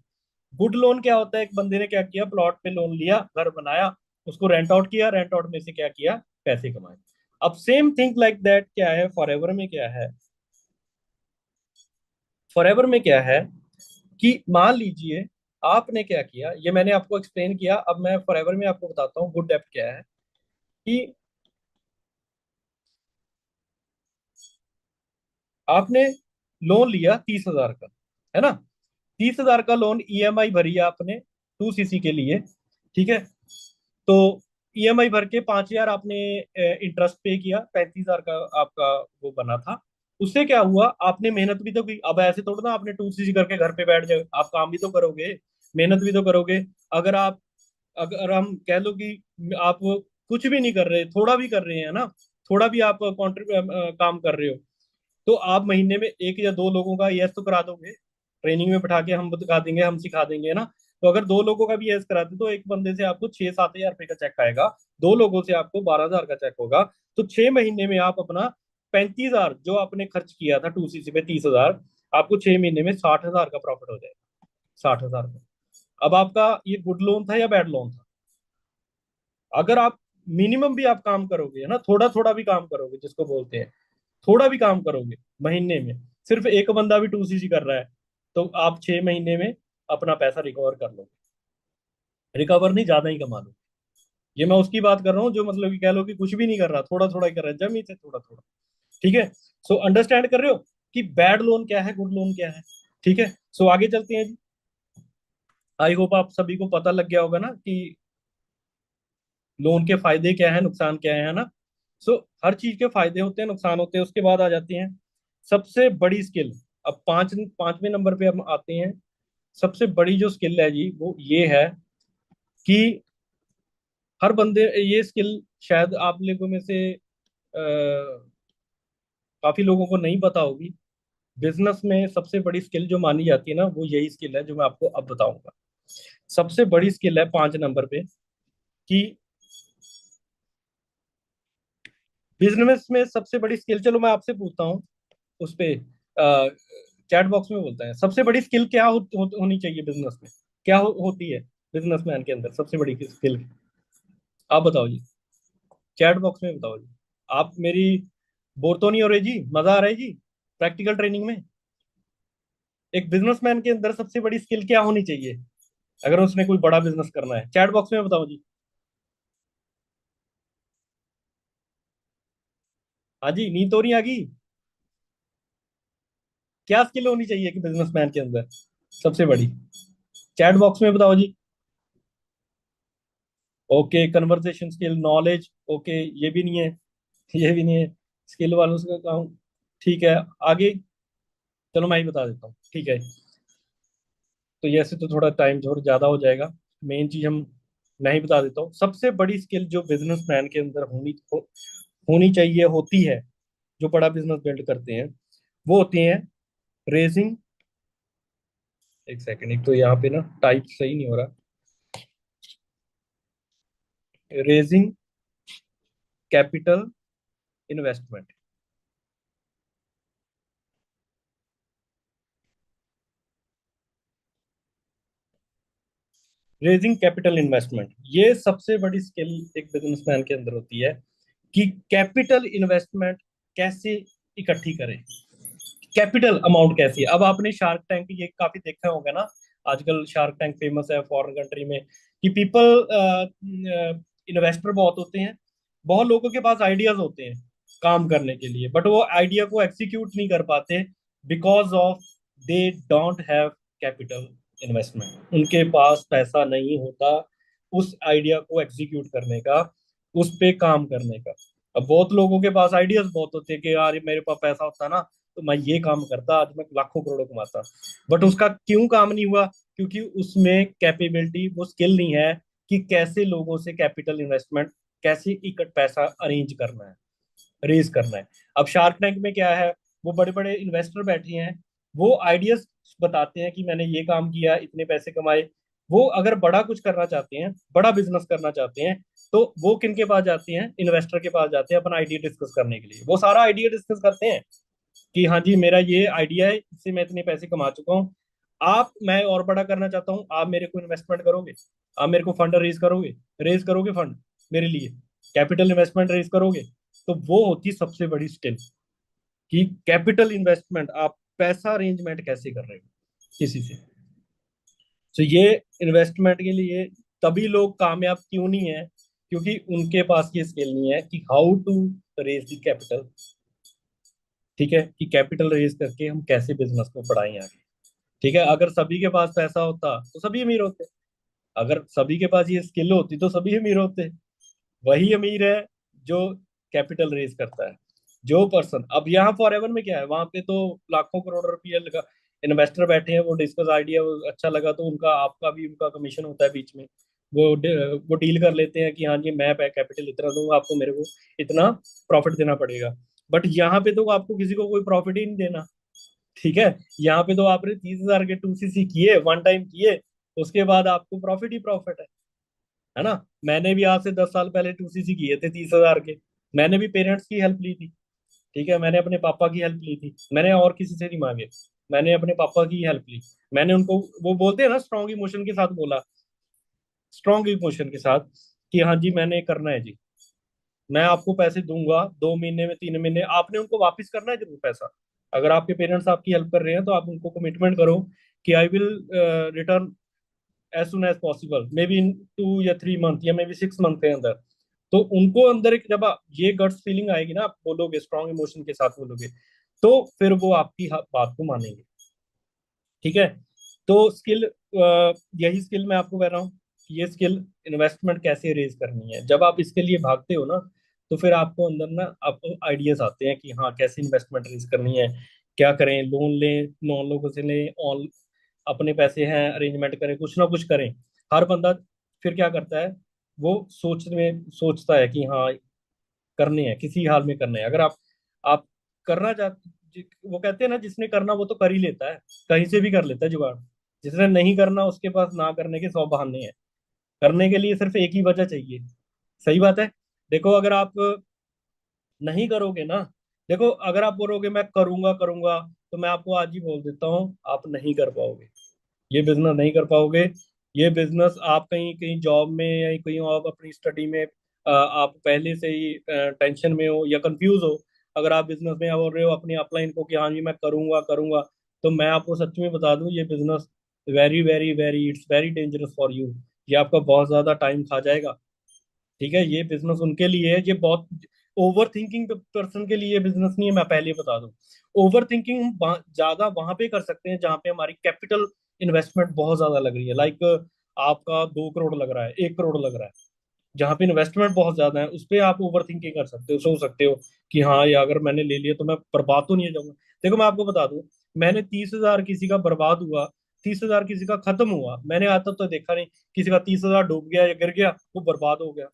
Speaker 1: गुड लोन क्या होता है, एक बंदे ने क्या किया, प्लॉट पे लोन लिया, घर बनाया, उसको रेंट आउट किया, रेंट आउट में से क्या किया, पैसे कमाए। अब सेम थिंग लाइक दैट क्या है फॉरएवर में, क्या है फॉरएवर में, क्या है कि मान लीजिए आपने क्या किया, ये मैंने आपको एक्सप्लेन किया, अब मैं फॉरएवर में आपको बताता हूँ गुड डेप्ट क्या है। कि आपने लोन लिया 30,000 का, है ना, 30,000 का लोन, ईएमआई भरी आपने 2 सीसी के लिए, ठीक है। तो ईएमआई भर के 5,000 आपने इंटरेस्ट पे किया, 35,000 का आपका वो बना था। उससे क्या हुआ, आपने मेहनत भी तो की। अब ऐसे थोड़ा ना आपने 2 सीसी करके घर पे बैठ जाओ, आप काम भी तो करोगे, मेहनत भी तो करोगे। अगर आप अगर हम कह लो कि आप कुछ भी नहीं कर रहे, थोड़ा भी कर रहे हैं ना, थोड़ा भी आप काम कर रहे हो, तो आप महीने में एक या दो लोगों का यस तो करा दोगे, ट्रेनिंग में बैठा के हम बता देंगे, हम सिखा देंगे ना। तो अगर दो लोगों का भी यस कराते तो एक बंदे से आपको 6-7 हजार रुपये का चेक आएगा, दो लोगों से आपको 12,000 का चेक होगा। तो 6 महीने में आप अपना 35,000 जो आपने खर्च किया था 2 सीसी पे 30,000, आपको 6 महीने में 60,000 का प्रॉफिट हो जाएगा, 60,000 का। अब आपका ये गुड लोन था या बैड लोन था? अगर आप मिनिमम भी आप काम करोगे, है ना, थोड़ा थोड़ा भी काम करोगे, जिसको बोलते हैं थोड़ा भी काम करोगे महीने में, सिर्फ एक बंदा भी 2 सीसी कर रहा है, तो आप 6 महीने में अपना पैसा रिकवर कर लो। रिकवर नहीं, ज्यादा ही कमा लो। ये मैं उसकी बात कर रहा हूँ जो मतलब कि कह लो कि कुछ भी नहीं कर रहा, थोड़ा थोड़ा ही कर रहा है, जमीन से थोड़ा थोड़ा, ठीक है। सो अंडरस्टैंड कर रहे हो कि बैड लोन क्या है, गुड लोन क्या है, ठीक है। सो आगे चलते हैं जी। आई होप आप सभी को पता लग गया होगा ना कि लोन के फायदे क्या है, नुकसान क्या है ना। सो हर चीज के फायदे होते हैं, नुकसान होते हैं। उसके बाद आ जाते हैं सबसे बड़ी स्किल। अब पांचवें नंबर पे हम आते हैं। सबसे बड़ी जो स्किल है जी वो ये है कि हर बंदे, ये स्किल शायद आप लोगों में से काफी लोगों को नहीं पता होगी। बिजनेस में सबसे बड़ी स्किल जो मानी जाती है ना, वो यही स्किल है जो मैं आपको अब बताऊंगा। सबसे बड़ी स्किल है 5 नंबर पे, कि बिजनेस में सबसे बड़ी स्किल, चलो मैं आपसे पूछता हूँ उस पे, चैट बॉक्स में बोलता है सबसे बड़ी स्किल क्या होनी चाहिए बिजनेस में, क्या होती है बिजनेसमैन के अंदर सबसे बड़ी स्किल, आप बताओ जी। चैट बॉक्स में बताओ जी। आप मेरी बोर तो नहीं हो रही जी, मजा आ रहा है जी प्रैक्टिकल ट्रेनिंग में। एक बिजनेसमैन के अंदर सबसे बड़ी स्किल क्या होनी चाहिए अगर उसने कोई बड़ा बिजनेस करना है, चैट बॉक्स में बताओ जी। हाँ जी, नींद तो नहीं आ गई। क्या स्किल होनी चाहिए कि बिजनेसमैन के अंदर सबसे बड़ी, चैट बॉक्स में बताओ जी। Okay, conversation skill, knowledge, okay, ये भी नहीं है, ये भी नहीं है, स्किल वालों का काम। ठीक है, आगे। चलो मैं ही बता देता हूँ, ठीक है। तो ये ऐसे तो थोड़ा टाइम थोड़ा ज्यादा हो जाएगा, मेन चीज हम नहीं बता देता हूँ। सबसे बड़ी स्किल जो बिजनेसमैन के अंदर होनी चाहिए, होती है, जो बड़ा बिजनेस बिल्ड करते हैं, वो होती है रेजिंग। एक सेकंड, एक तो यहाँ पे ना टाइप सही नहीं हो रहा। Raising capital investment. Raising capital investment, ये सबसे बड़ी स्किल एक बिजनेसमैन के अंदर होती है कि कैपिटल इन्वेस्टमेंट कैसे इकट्ठी करें, कैपिटल अमाउंट कैसी है। अब आपने शार्क टैंक ये काफी देखा होगा ना, आजकल शार्क टैंक फेमस है फॉरेन कंट्री में, कि पीपल इन्वेस्टर बहुत होते हैं, बहुत लोगों के पास आइडियाज होते हैं काम करने के लिए, बट वो आइडिया को एग्जीक्यूट नहीं कर पाते because of they don't have capital investment, उनके पास पैसा नहीं होता उस आइडिया को एग्जीक्यूट करने का, उस पे काम करने का। अब बहुत लोगों के पास आइडियाज बहुत होते हैं कि यार मेरे पास पैसा होता ना तो मैं ये काम करता, आज मैं लाखों करोड़ों कमाता, बट उसका क्यों काम नहीं हुआ, क्योंकि उसमें कैपेबिलिटी, वो स्किल नहीं है कि कैसे लोगों से कैपिटल इन्वेस्टमेंट, कैसे इकट पैसा अरेंज करना है, रेज करना है। अब शार्क टैंक में क्या है, वो बड़े बड़े इन्वेस्टर बैठे हैं, वो आइडियाज बताते हैं कि मैंने ये काम किया, इतने पैसे कमाए। वो अगर बड़ा कुछ करना चाहते हैं, बड़ा बिजनेस करना चाहते हैं, तो वो किन के पास जाते हैं, इन्वेस्टर के पास जाते हैं अपना आइडिया डिस्कस करने के लिए। वो सारा आइडिया डिस्कस करते हैं कि हाँ जी मेरा ये आइडिया है, इससे मैं इतने पैसे कमा चुका हूँ, आप, मैं और बड़ा करना चाहता हूँ, आप मेरे को इन्वेस्टमेंट करोगे, आप मेरे को फंड रेज करोगे फंड मेरे लिए, कैपिटल इन्वेस्टमेंट रेज करोगे। तो वो होती सबसे बड़ी स्किल कि कैपिटल इन्वेस्टमेंट, आप पैसा अरेंजमेंट कैसे कर रहे हो किसी से। तो ये इन्वेस्टमेंट के लिए तभी लोग कामयाब क्यों नहीं है, क्योंकि उनके पास ये स्किल नहीं है कि how to raise the capital. ठीक है, कि कैपिटल रेज करके हम कैसे बिजनेस को बढ़ाएं आगे। ठीक है, अगर सभी के पास पैसा होता तो सभी अमीर होते, अगर सभी के पास ये स्किल होती तो सभी अमीर होते। वही अमीर है जो कैपिटल रेज करता है, जो पर्सन। अब यहाँ फॉर में क्या है, वहां पे तो लाखों करोड़ रुपये लगा, इन्वेस्टर बैठे हैं, वो डिस्कस आइडिया अच्छा लगा तो उनका, आपका भी उनका कमीशन होता है बीच में। वो डील कर लेते हैं कि हाँ जी मैं कैपिटल इतना दूंगा आपको, मेरे को इतना प्रॉफिट देना पड़ेगा। बट यहाँ पे तो आपको किसी को कोई प्रॉफिट ही नहीं देना। ठीक है, यहाँ पे तो आपने 30,000 के 2cc किए, वन टाइम किए, उसके बाद आपको प्रॉफिट ही प्रॉफिट है ना। मैंने भी आज से 10 साल पहले 2cc किए थे 30,000 के, मैंने भी पेरेंट्स की हेल्प ली थी। ठीक है, मैंने अपने पापा की हेल्प ली थी, मैंने और किसी से नहीं मांगे, मैंने अपने पापा की हेल्प ली। मैंने उनको, वो बोलते हैं ना स्ट्रॉन्ग इमोशन के साथ बोला, स्ट्रॉन्ग इमोशन के साथ कि हाँ जी मैंने करना है जी, मैं आपको पैसे दूंगा 2 महीने में, 3 महीने, आपने उनको वापस करना है जरूर पैसा। अगर आपके पेरेंट्स आपकी हेल्प कर रहे हैं तो आप उनको कमिटमेंट करो कि I will return as soon as possible, maybe in 2 या 3 मंथ या मे बी 6 मंथ के अंदर। तो उनको अंदर एक, जब ये गट्स फीलिंग आएगी ना, आप बोलोगे स्ट्रॉन्ग इमोशन के साथ बोलोगे, तो फिर वो आपकी बात को मानेंगे। ठीक है, तो स्किल, यही स्किल मैं आपको कह रहा हूँ कि ये स्किल इन्वेस्टमेंट कैसे रेज करनी है, जब आप इसके लिए भागते हो ना, तो फिर आपको अंदर ना आपको आइडियाज आते हैं कि हाँ कैसे इन्वेस्टमेंट रेज करनी है, क्या करें, लोन लें, नॉन लोगों से लें, ऑन अपने पैसे हैं अरेंजमेंट करें, कुछ ना कुछ करें। हर बंदा फिर क्या करता है, वो सोचता है कि हाँ करने हैं, किसी हाल में करने हैं। अगर आप करना चाहते, वो कहते हैं ना जिसने करना वो तो कर ही लेता है, कहीं से भी कर लेता है जुगाड़। जिसने नहीं करना उसके पास ना करने के 100 बहाने हैं, करने के लिए सिर्फ एक ही वजह चाहिए। सही बात है। देखो अगर आप नहीं करोगे ना, देखो अगर आप बोलोगे मैं करूंगा करूंगा, तो मैं आपको आज ही बोल देता हूँ, आप नहीं कर पाओगे। ये बिजनेस नहीं कर पाओगे। ये बिजनेस आप कहीं कहीं जॉब में या कहीं आप अपनी स्टडी में आप पहले से ही टेंशन में हो या कंफ्यूज हो। अगर आप बिजनेस में बोल रहे हो अपनी अपलाइन को कि हाँ जी मैं करूंगा करूंगा, तो मैं आपको सच में बता दूं, ये business very very very it's very dangerous for you. ये आपका बहुत ज्यादा टाइम खा जाएगा। ठीक है, ये बिजनेस उनके लिए है, ये बहुत ओवर थिंकिंग पर्सन के लिए बिजनेस नहीं है, मैं पहले ही बता दूं। ओवर थिंकिंग हम ज्यादा वहां पे कर सकते हैं जहां पे हमारी कैपिटल इन्वेस्टमेंट बहुत ज्यादा लग रही है। लाइक आपका 2 करोड़ लग रहा है, 1 करोड़ लग रहा है, जहां पे इन्वेस्टमेंट बहुत ज्यादा है, उस पे आप ओवर थिंकिंग कर सकते हो, सोच सकते हो कि हाँ ये अगर मैंने ले लिया तो मैं बर्बाद तो नहीं हो जाऊंगा। देखो मैं आपको बता दूं, मैंने 30,000 किसी का बर्बाद हुआ, 30,000 किसी का खत्म हुआ, मैंने आज तक तो देखा नहीं किसी का 30,000 डूब गया या गिर गया वो बर्बाद हो गया,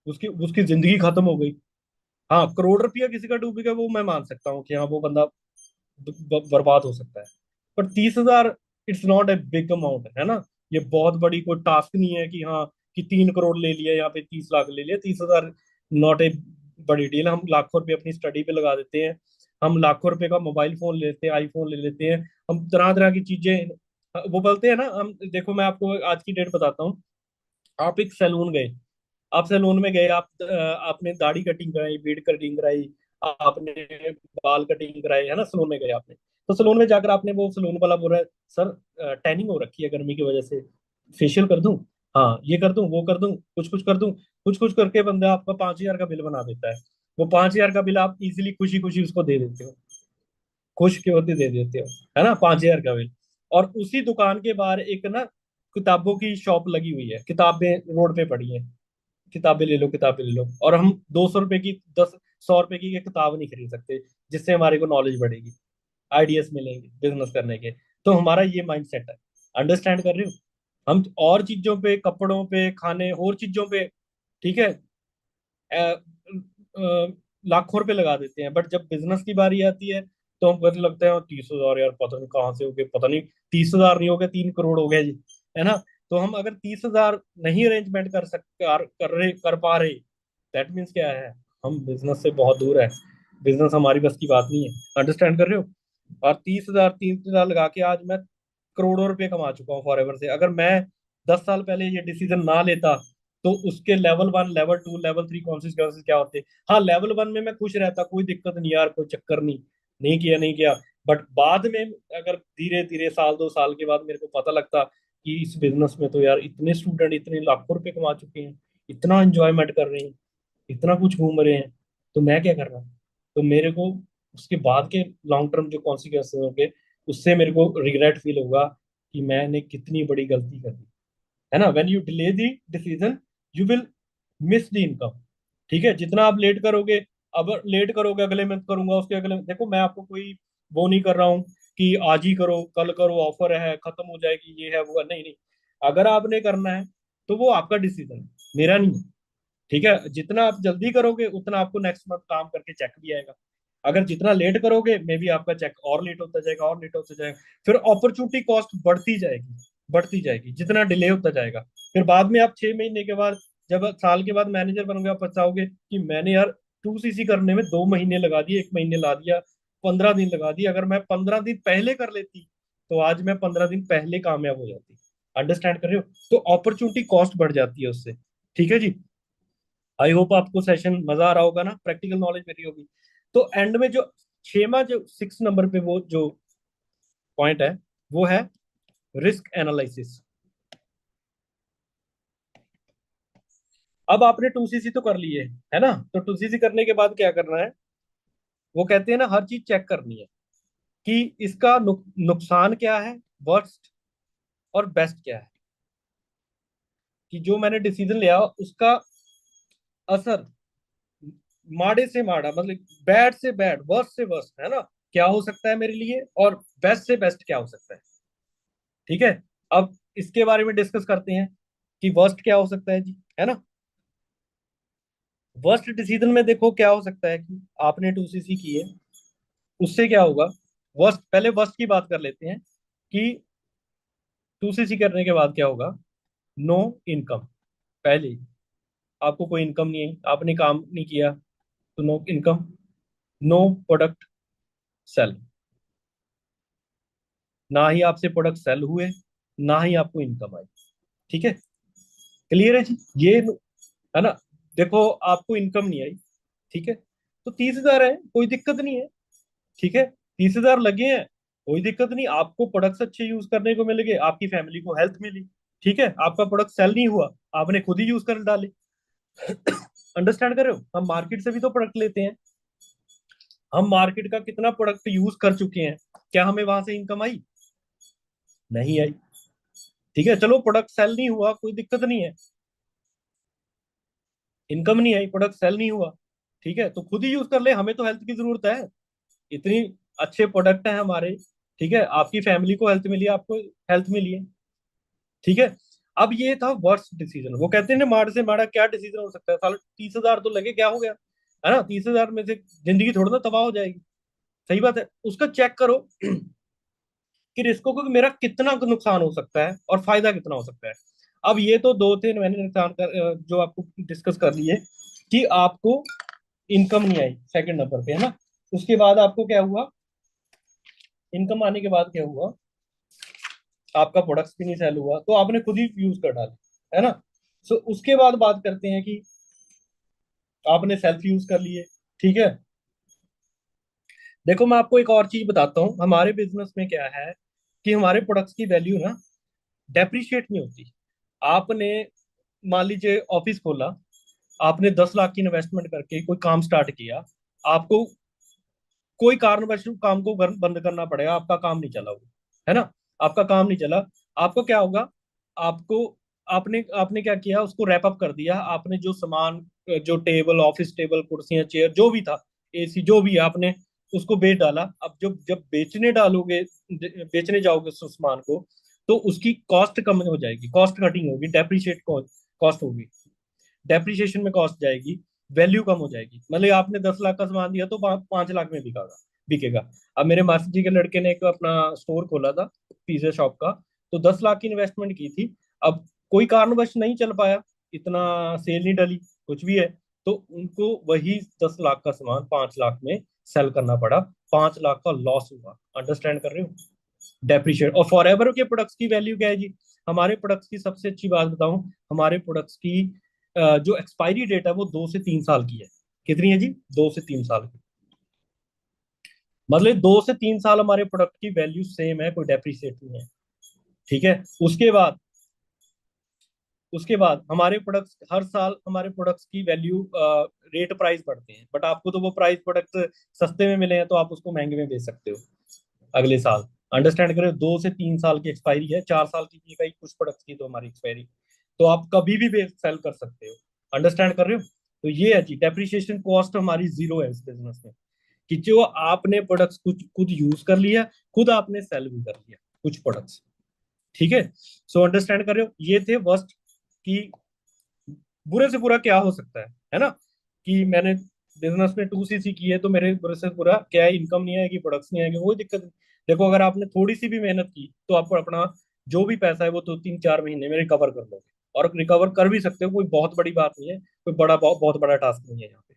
Speaker 1: उसकी उसकी जिंदगी खत्म हो गई। हाँ, करोड़ रुपया किसी का डूब गया वो मैं मान सकता हूँ कि हाँ वो बंदा बर्बाद हो सकता है। पर 30,000 it's not a big amount, है ना। ये बहुत बड़ी कोई टास्क नहीं है कि हाँ कि 3 करोड़ ले लिया, यहाँ पे 30 लाख ले लिया। 30,000 नॉट ए बड़ी डील। हम लाखों रुपए अपनी स्टडी पे लगा देते हैं, हम लाखों रुपए का मोबाइल फोन लेते हैं, आईफोन ले लेते हैं, हम तरह तरह की चीजें। वो बोलते हैं ना, हम देखो मैं आपको आज की डेट बताता हूँ। आप एक सैलून गए, आप सैलून में गए, आप आपने दाढ़ी कटिंग कराई, बीड कटिंग कराई, आपने बाल कटिंग कराए, है ना, सैलून में गए आपने। तो सैलून में जाकर आपने, वो सैलून वाला बोल रहा है सर टैनिंग हो रखी है गर्मी की वजह से, फेशियल कर दूं, हाँ ये कर दूं वो कर दूं कुछ कुछ कर दूं, कुछ कुछ करके बंदा आपका 5,000 का बिल बना देता है। वो 5,000 का बिल आप इजीली खुशी खुशी उसको दे देते हो, खुश के होते दे देते हो, है ना, 5,000 का बिल। और उसी दुकान के बाहर एक ना किताबों की शॉप लगी हुई है, किताबें रोड पे पड़ी हैं, किताबें ले लो किताबें ले लो, और हम 200 रुपए की 100 रुपए की एक किताब नहीं खरीद सकते जिससे हमारे को नॉलेज बढ़ेगी, आइडियाज मिलेंगे बिजनेस करने के। तो हमारा ये माइंड सेट है, अंडरस्टैंड कर रहे हो। हम और चीजों पे, कपड़ों पे, खाने और चीजों पे, ठीक है, लाखों रुपए लगा देते हैं, बट जब बिजनेस की बारी आती है तो हम कहने लगते हैं 30,000 यार पता नहीं कहाँ से हो गए, पता नहीं 30,000 नहीं हो गए 3 करोड़ हो गए जी, है ना। तो हम अगर 30,000 नहीं अरेंजमेंट कर सक कर रहे कर पा रहे, दैट मीन्स क्या है, हम बिजनेस से बहुत दूर है, बिजनेस हमारी बस की बात नहीं है, अंडरस्टैंड कर रहे हो। और 30,000 30,000 लगा के आज मैं करोड़ों रुपए कमा चुका हूँ फॉरएवर से। अगर मैं 10 साल पहले ये डिसीजन ना लेता तो उसके लेवल 1 लेवल 2 लेवल 3 कॉन्सिक्वेंसेस क्या होते। हाँ, लेवल 1 में मैं खुश रहता, कोई दिक्कत नहीं यार, कोई चक्कर नहीं, नहीं किया नहीं किया। बट बाद में अगर धीरे धीरे साल 2 साल के बाद मेरे को पता लगता कि इस बिजनेस में तो यार इतने स्टूडेंट इतने लाखों रुपए कमा चुके हैं, इतना एंजॉयमेंट कर रहे हैं, इतना कुछ घूम रहे हैं, तो मैं क्या कर रहा हूँ। तो मेरे को उसके बाद के लॉन्ग टर्म जो कॉन्सिक्वेंसेस होंगे, उससे मेरे को रिग्रेट फील होगा कि मैंने कितनी बड़ी गलती कर दी, है ना। When you delay the decision you will miss the income. ठीक है, जितना आप लेट करोगे, अब लेट करोगे अगले मंथ करूंगा उसके अगले देखो मैं आपको कोई वो नहीं कर रहा हूँ कि आज ही करो कल करो, ऑफर है खत्म हो जाएगी ये है वो है, नहीं नहीं। अगर आपने करना है तो वो आपका डिसीजन है, मेरा नहीं है। ठीक है, जितना आप जल्दी करोगे उतना आपको नेक्स्ट मंथ काम करके चेक भी आएगा। अगर जितना लेट करोगे मे बी आपका चेक और लेट होता जाएगा और लेट होता जाएगा, फिर अपॉर्चुनिटी कॉस्ट बढ़ती जाएगी, बढ़ती जाएगी जितना डिले होता जाएगा। फिर बाद में आप 6 महीने के बाद, जब साल के बाद मैनेजर बनोगे, आप पछताओगे कि मैंने यार 2 सीसी करने में 2 महीने लगा दिए, 1 महीने ला दिया, 15 दिन लगा दिए, अगर मैं 15 दिन पहले कर लेती तो आज मैं 15 दिन पहले कामयाब हो जाती। अंडरस्टैंड कर रहे हो। तो अपॉर्चुनिटी कॉस्ट बढ़ जाती है उससे। ठीक है जी। आई होप आपको सेशन मजा आ रहा होगा ना, प्रैक्टिकल नॉलेज मेरी होगी। तो एंड में जो छेमा जो 6 नंबर पे वो जो पॉइंट है वो है रिस्क एनालिसिस। अब आपने 2 सीसी तो कर लिए, है ना, तो 2 सीसी करने के बाद क्या करना है, वो कहते हैं ना हर चीज चेक करनी है कि इसका नुकसान क्या है, वर्स्ट और बेस्ट क्या है, कि जो मैंने डिसीजन लिया उसका असर माड़े से माड़ा, मतलब बैड से बैड, वर्स्ट से वर्स्ट, है ना, क्या हो सकता है मेरे लिए, और बेस्ट से बेस्ट क्या हो सकता है। ठीक है, अब इसके बारे में डिस्कस करते हैं कि वर्स्ट क्या हो सकता है जी, है ना। वर्स्ट डिसीजन में देखो क्या हो सकता है कि आपने 2 सीसी की है, उससे क्या होगा। वर्स्ट, पहले वर्स्ट की बात कर लेते हैं कि 2 सीसी करने के बाद क्या होगा। नो इनकम, पहले ही आपको कोई इनकम नहीं है, आपने काम नहीं किया तो no income, no product, sale. ना ही आपसे प्रोडक्ट सेल हुए, ना ही आपको इनकम आई। ठीक है, क्लियर है जी ये, है ना। देखो आपको इनकम नहीं आई, ठीक है, तो 30,000 है, कोई दिक्कत नहीं है। ठीक है, 30,000 लगे हैं, कोई दिक्कत नहीं, आपको प्रोडक्ट्स अच्छे यूज करने को मिल गए, आपकी फैमिली को हेल्थ मिली। ठीक है, आपका प्रोडक्ट सेल नहीं हुआ, आपने खुद ही यूज कर डाले। अंडरस्टैंड कर रहे हो, हम मार्केट से भी तो प्रोडक्ट लेते हैं, हम मार्केट का कितना प्रोडक्ट यूज कर चुके हैं, क्या हमें वहां से इनकम आई? नहीं आई। ठीक है, चलो प्रोडक्ट सेल नहीं हुआ, कोई दिक्कत नहीं है, इनकम नहीं आई, प्रोडक्ट सेल नहीं हुआ, ठीक है, तो खुद ही यूज कर ले, हमें तो हेल्थ की जरूरत है, इतनी अच्छे प्रोडक्ट हैं हमारे। ठीक है, आपकी फैमिली को हेल्थ मिली, आपको हेल्थ मिली है। ठीक है, अब ये था वर्स्ट डिसीजन, वो कहते हैं ना माड़ से माड़ा क्या डिसीजन हो सकता है, साल 30,000 तो लगे, क्या हो गया, है ना, 30,000 में से जिंदगी थोड़ा ना तबाह हो जाएगी। सही बात है, उसका चेक करो कि रिस्कों को मेरा कितना नुकसान हो सकता है और फायदा कितना हो सकता है। अब ये तो दो तीन मैंने नुकसान जो आपको डिस्कस कर लिए, कि आपको इनकम नहीं आई सेकंड नंबर पे, है ना। उसके बाद आपको क्या हुआ, इनकम आने के बाद क्या हुआ, आपका प्रोडक्ट्स भी नहीं सेल हुआ, तो आपने खुद ही यूज कर डाले, है ना। सो उसके बाद बात करते हैं कि आपने सेल्फ यूज कर लिए। ठीक है, देखो मैं आपको एक और चीज बताता हूँ, हमारे बिजनेस में क्या है कि हमारे प्रोडक्ट्स की वैल्यू ना डेप्रिशिएट नहीं होती। आपने मान लीजिए ऑफिस खोला, आपने 10 लाख की इन्वेस्टमेंट करके कोई काम स्टार्ट किया, आपको कोई कारणवश काम को बंद करना पड़ेगा, आपका काम नहीं चला वो, है ना, आपका काम नहीं चला, आपको क्या होगा, आपको आपने आपने क्या किया, उसको रैप अप कर दिया, आपने जो सामान, जो टेबल, ऑफिस टेबल, कुर्सियां, चेयर, जो भी था, एसी, जो भी है, आपने उसको बेच डाला। अब जब जब बेचने डालोगे, बेचने जाओगे उस सामान को, तो उसकी कॉस्ट कम हो जाएगी, कॉस्ट कटिंग होगी, डेप्रिशिएट कॉस्ट होगी, डेप्रिसिएशन में कॉस्ट जाएगी, वैल्यू कम हो जाएगी। मतलब आपने 10 लाख का सामान दिया तो 5 लाख में बिकेगा। अब मेरे मासी जी के लड़के ने एक अपना स्टोर खोला था, पिज्जा शॉप का, तो 10 लाख की इन्वेस्टमेंट की थी। अब कोई कारणवश नहीं चल पाया, इतना सेल नहीं डली, कुछ भी है, तो उनको वही 10 लाख का सामान 5 लाख में सेल करना पड़ा, 5 लाख का लॉस हुआ। अंडरस्टैंड कर रहे हो, डेप्रिशिएट। और फॉर एवर के प्रोडक्ट्स की वैल्यू क्या है जी, हमारे प्रोडक्ट्स की सबसे अच्छी बात बताऊं, हमारे प्रोडक्ट्स की जो एक्सपायरी डेट है वो 2 से 3 साल की है। कितनी है जी, 2 से 3 साल की। मतलब 2 से 3 साल हमारे प्रोडक्ट की वैल्यू सेम है, कोई डेप्रिशिएट नहीं है। ठीक है, उसके बाद हमारे प्रोडक्ट्स, हर साल हमारे प्रोडक्ट्स की वैल्यू, रेट प्राइस बढ़ते हैं, बट आपको तो वो प्राइस प्रोडक्ट सस्ते में मिले हैं, तो आप उसको महंगे में बेच सकते हो अगले साल। अंडरस्टैंड करें, 2 से 3 साल की एक्सपायरी है, 4 साल की कई कुछ प्रोडक्ट्स की तो हमारी एक्सपायरी, तो आप कभी भी सेल कर सकते हो। अंडरस्टैंड कर रहे हो, तो ये है जी, डेप्रिसिएशन कॉस्ट हमारी जीरो है इस बिजनेस में, कि जो आपने प्रोडक्ट्स कुछ खुद यूज कर लिया, खुद आपने सेल भी कर लिया कुछ प्रोडक्ट्स। ठीक है, सो अंडरस्टैंड कर रहे हो, ये थे वर्स्ट, कि बुरे से बुरा क्या हो सकता है ना, कि मैंने बिजनेस में 2 सीसी की है, तो मेरे बुरे से बुरा क्या है, इनकम नहीं आएगी, प्रोडक्ट्स नहीं आएंगे, कोई दिक्कत नहीं। देखो अगर आपने थोड़ी सी भी मेहनत की, तो आप अपना जो भी पैसा है वो तो 3-4 महीने में रिकवर कर लोगे, और रिकवर कर भी सकते हो, कोई बहुत बड़ी बात नहीं है, कोई बहुत बड़ा टास्क नहीं है यहाँ पे।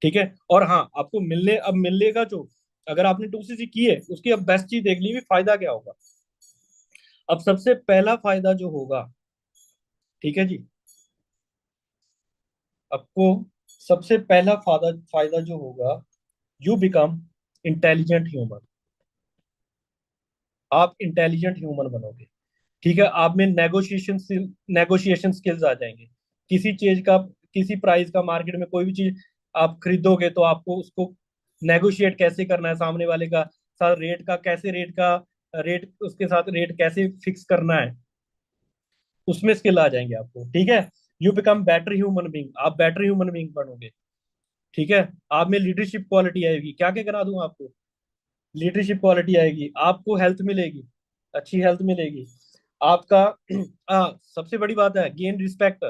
Speaker 1: ठीक है, और हाँ, आपको मिलेगा जो, अगर आपने 2 सीसी की है, उसकी अब बेस्ट चीज देख ली भी, फायदा क्या होगा। अब सबसे पहला फायदा जो होगा, ठीक है जी, आपको सबसे पहला फायदा फायदा जो होगा, यू बिकम इंटेलिजेंट ह्यूमन, आप इंटेलिजेंट ह्यूमन बनोगे। ठीक है, आप में नेगोशिएशन स्किल्स आ जाएंगे, किसी चीज का, किसी प्राइस का, मार्केट में कोई भी चीज आप खरीदोगे, तो आपको उसको नेगोशिएट कैसे करना है, सामने वाले का साथ रेट उसके साथ रेट कैसे फिक्स करना है, उसमें स्किल आ जाएंगे आपको। ठीक है, you become better human being, आप बेटर ह्यूमन बींग बनोगे। ठीक है, आप में लीडरशिप क्वालिटी आएगी, क्या क्या करा दूं आपको, लीडरशिप क्वालिटी आएगी, आपको हेल्थ मिलेगी, अच्छी हेल्थ मिलेगी आपका। सबसे बड़ी बात है, गेन रिस्पेक्ट।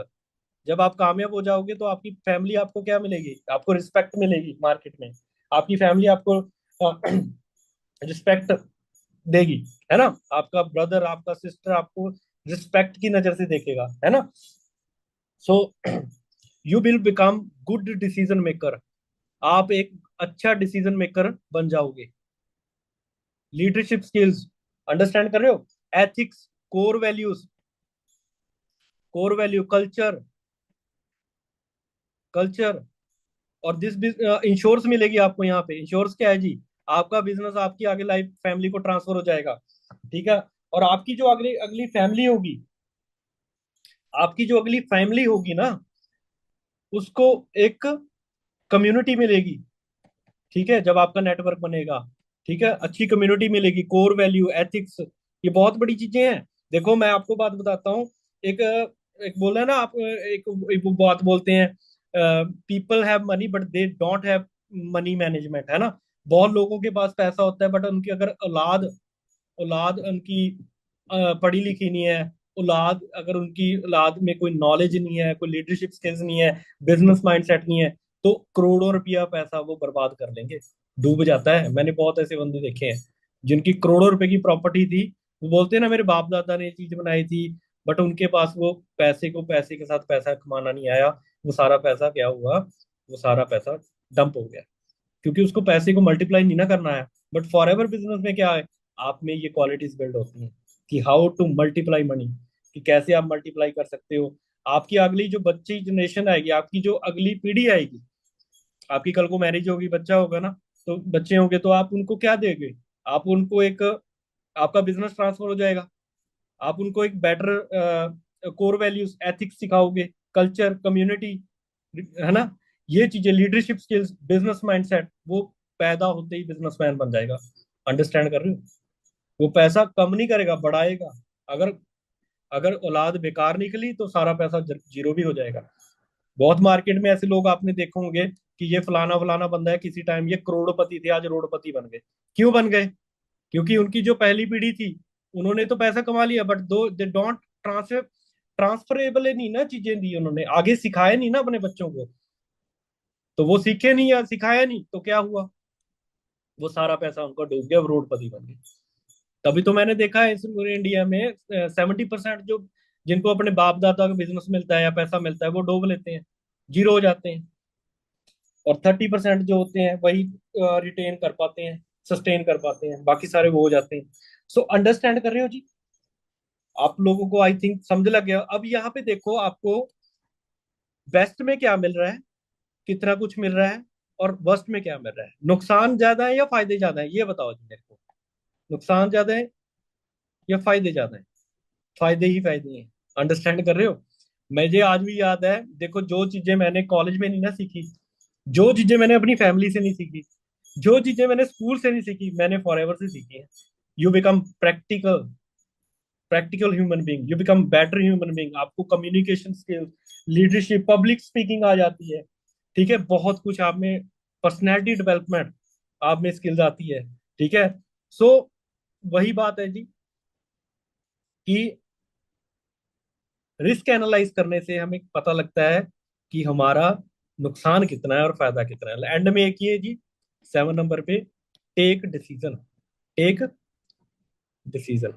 Speaker 1: जब आप कामयाब हो जाओगे, तो आपकी फैमिली आपको क्या मिलेगी, आपको रिस्पेक्ट मिलेगी मार्केट में, आपकी फैमिली आपको रिस्पेक्ट देगी, है ना, आपका ब्रदर, आपका सिस्टर आपको रिस्पेक्ट की नजर से देखेगा, है ना। So you will become good decision maker, आप एक अच्छा डिसीजन मेकर बन जाओगे। लीडरशिप स्किल्स, अंडरस्टैंड कर रहे हो, ethics, core values, core value, culture, culture. और दिस इंश्योरेंस मिलेगी आपको यहाँ पे। इंश्योरेंस क्या है जी? आपका बिजनेस आपकी आगे लाइफ फैमिली को ट्रांसफर हो जाएगा, ठीक है। और आपकी जो अगली अगली फैमिली होगी, आपकी जो अगली फैमिली होगी ना, उसको एक कम्युनिटी मिलेगी, ठीक है, जब आपका नेटवर्क बनेगा, ठीक है, अच्छी कम्युनिटी मिलेगी, कोर वैल्यू, एथिक्स, ये बहुत बड़ी चीजें हैं। देखो मैं आपको बात बताता हूँ। एक एक बोला ना आप, एक वो बात बोलते हैं, people have money but they don't have money management, है ना। बहुत लोगों के पास पैसा होता है बट उनकी अगर औलाद औलाद उनकी पढ़ी लिखी नहीं है, औलाद अगर उनकी औलाद में कोई नॉलेज नहीं है, कोई लीडरशिप स्किल्स नहीं है, बिजनेस माइंडसेट नहीं है, तो करोड़ों रुपया पैसा वो बर्बाद कर लेंगे, डूब जाता है। मैंने बहुत ऐसे बंदे देखे हैं जिनकी करोड़ों रुपए की प्रॉपर्टी थी, वो बोलते हैं ना मेरे बाप दादा ने ये चीज बनाई थी, बट उनके पास वो पैसे को पैसे के साथ पैसा कमाना नहीं आया। वो सारा पैसा क्या हुआ, वो सारा पैसा डंप हो गया, क्योंकि उसको पैसे को मल्टीप्लाई नहीं ना करना है। बट फॉर एवर बिजनेस में क्या है, आप में ये क्वालिटीज बिल्ड होती हैं कि हाउ टू मल्टीप्लाई मनी, कि कैसे आप मल्टीप्लाई कर सकते हो। आपकी अगली जो बच्ची जनरेशन आएगी, आपकी जो अगली पीढ़ी आएगी, आपकी कल को मैरिज होगी, बच्चा होगा ना, तो बच्चे होंगे तो आप उनको क्या देंगे? आप उनको एक, आपका बिजनेस ट्रांसफर हो जाएगा, आप उनको एक बेटर कोर वैल्यूज, एथिक्स सिखाओगे, कल्चर, कम्युनिटी, है ना। ये चीजें, लीडरशिप स्किल्स, बिजनेस माइंडसेट, वो पैदा होते ही बिजनेसमैन बन जाएगा। अंडरस्टैंड कर रहे हो? वो पैसा कम नहीं करेगा, बढ़ाएगा। अगर अगर औलाद बेकार निकली तो सारा पैसा जीरो भी हो जाएगा। बहुत मार्केट में ऐसे लोग आपने देखे होंगे कि ये फलाना फलाना बंदा है, किसी टाइम ये करोड़पति थे, आज रोडपति बन गए। क्यों बन गए? क्योंकि उनकी जो पहली पीढ़ी थी, उन्होंने तो पैसा कमा लिया, बट दो दे डोंट ट्रांसफरेबल नहीं ना, चीजें दी उन्होंने, आगे सिखाया नहीं ना अपने बच्चों को। तो वो सीखे नहीं या सिखाया नहीं, तो क्या हुआ? वो सारा पैसा उनका डूब गया, वो रोडपति बन गए। तभी तो मैंने देखा है इस पूरे इंडिया में 70% जो, जिनको अपने बाप दादा का बिजनेस मिलता है या पैसा मिलता है, वो डूब लेते हैं, जीरो हो जाते हैं। और 30% जो होते हैं वही रिटेन कर पाते हैं, सस्टेन कर पाते हैं, बाकी सारे वो हो जाते हैं। सो अंडरस्टैंड कर रहे हो जी? आप लोगों को आई थिंक समझ लग गया। अब यहाँ पे देखो आपको बेस्ट में क्या मिल रहा है, कितना कुछ मिल रहा है, और वर्स्ट में क्या मिल रहा है। नुकसान ज्यादा है या फायदे ज्यादा है, ये बताओ जी मेरे को। नुकसान ज्यादा है या फायदे ज्यादा है? फायदे ही फायदे हैं। अंडरस्टैंड कर रहे हो? मुझे आज भी याद है, देखो जो चीजें मैंने कॉलेज में नहीं ना सीखी, जो चीजें मैंने अपनी फैमिली से नहीं सीखी, जो चीजें मैंने स्कूल से नहीं सीखी, मैंने फॉरएवर से सीखी है। You become practical, practical human being, you become better human being. आपको communication skills, leadership, public speaking आ जाती है, ठीक है, बहुत कुछ आप में, पर्सनैलिटी डेवलपमेंट आप में स्किल्स आती है, ठीक है। सो वही बात है जी, कि रिस्क एनालाइज करने से हमें पता लगता है कि हमारा नुकसान कितना है और फायदा कितना है। एंड में एक ही है जी, 7 नंबर पे, take decision, take decision,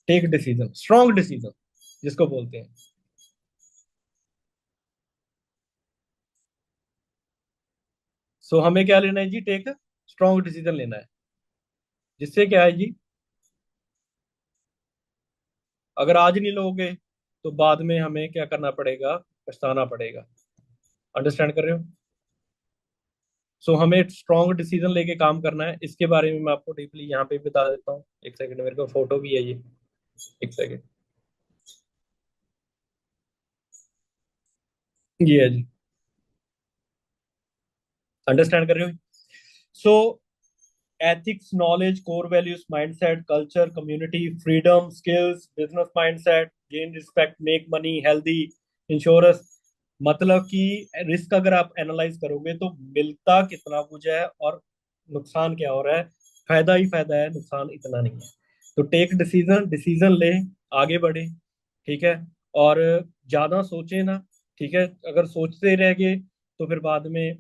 Speaker 1: take decision, strong decision जिसको बोलते हैं। सो हमें क्या लेना है जी? टेक स्ट्रॉन्ग डिसीजन लेना है, जिससे क्या है जी, अगर आज नहीं लोगे तो बाद में हमें क्या करना पड़ेगा? पछताना पड़ेगा। अंडरस्टैंड कर रहे हो? सो हमें स्ट्रॉन्ग डिसीजन लेके काम करना है। इसके बारे में मैं आपको डीपली यहाँ पे बता देता हूँ। एक सेकंड, मेरे को फोटो भी है ये, एक सेकंड, ये है जी। अंडरस्टैंड कर रहे हो? सो ethics, knowledge, core values, mindset, culture, community, freedom, skills, business mindset, gain respect, make money, healthy, insurance. मतलब कि रिस्क अगर आप एनालाइज करोगे तो मिलता कितना कुछ है और नुकसान क्या हो रहा है। फायदा ही फायदा है, नुकसान इतना नहीं है। तो टेक डिसीजन, डिसीजन ले, आगे बढ़े, ठीक है। और ज्यादा सोचे ना, ठीक है। अगर सोचते रह गए तो फिर बाद में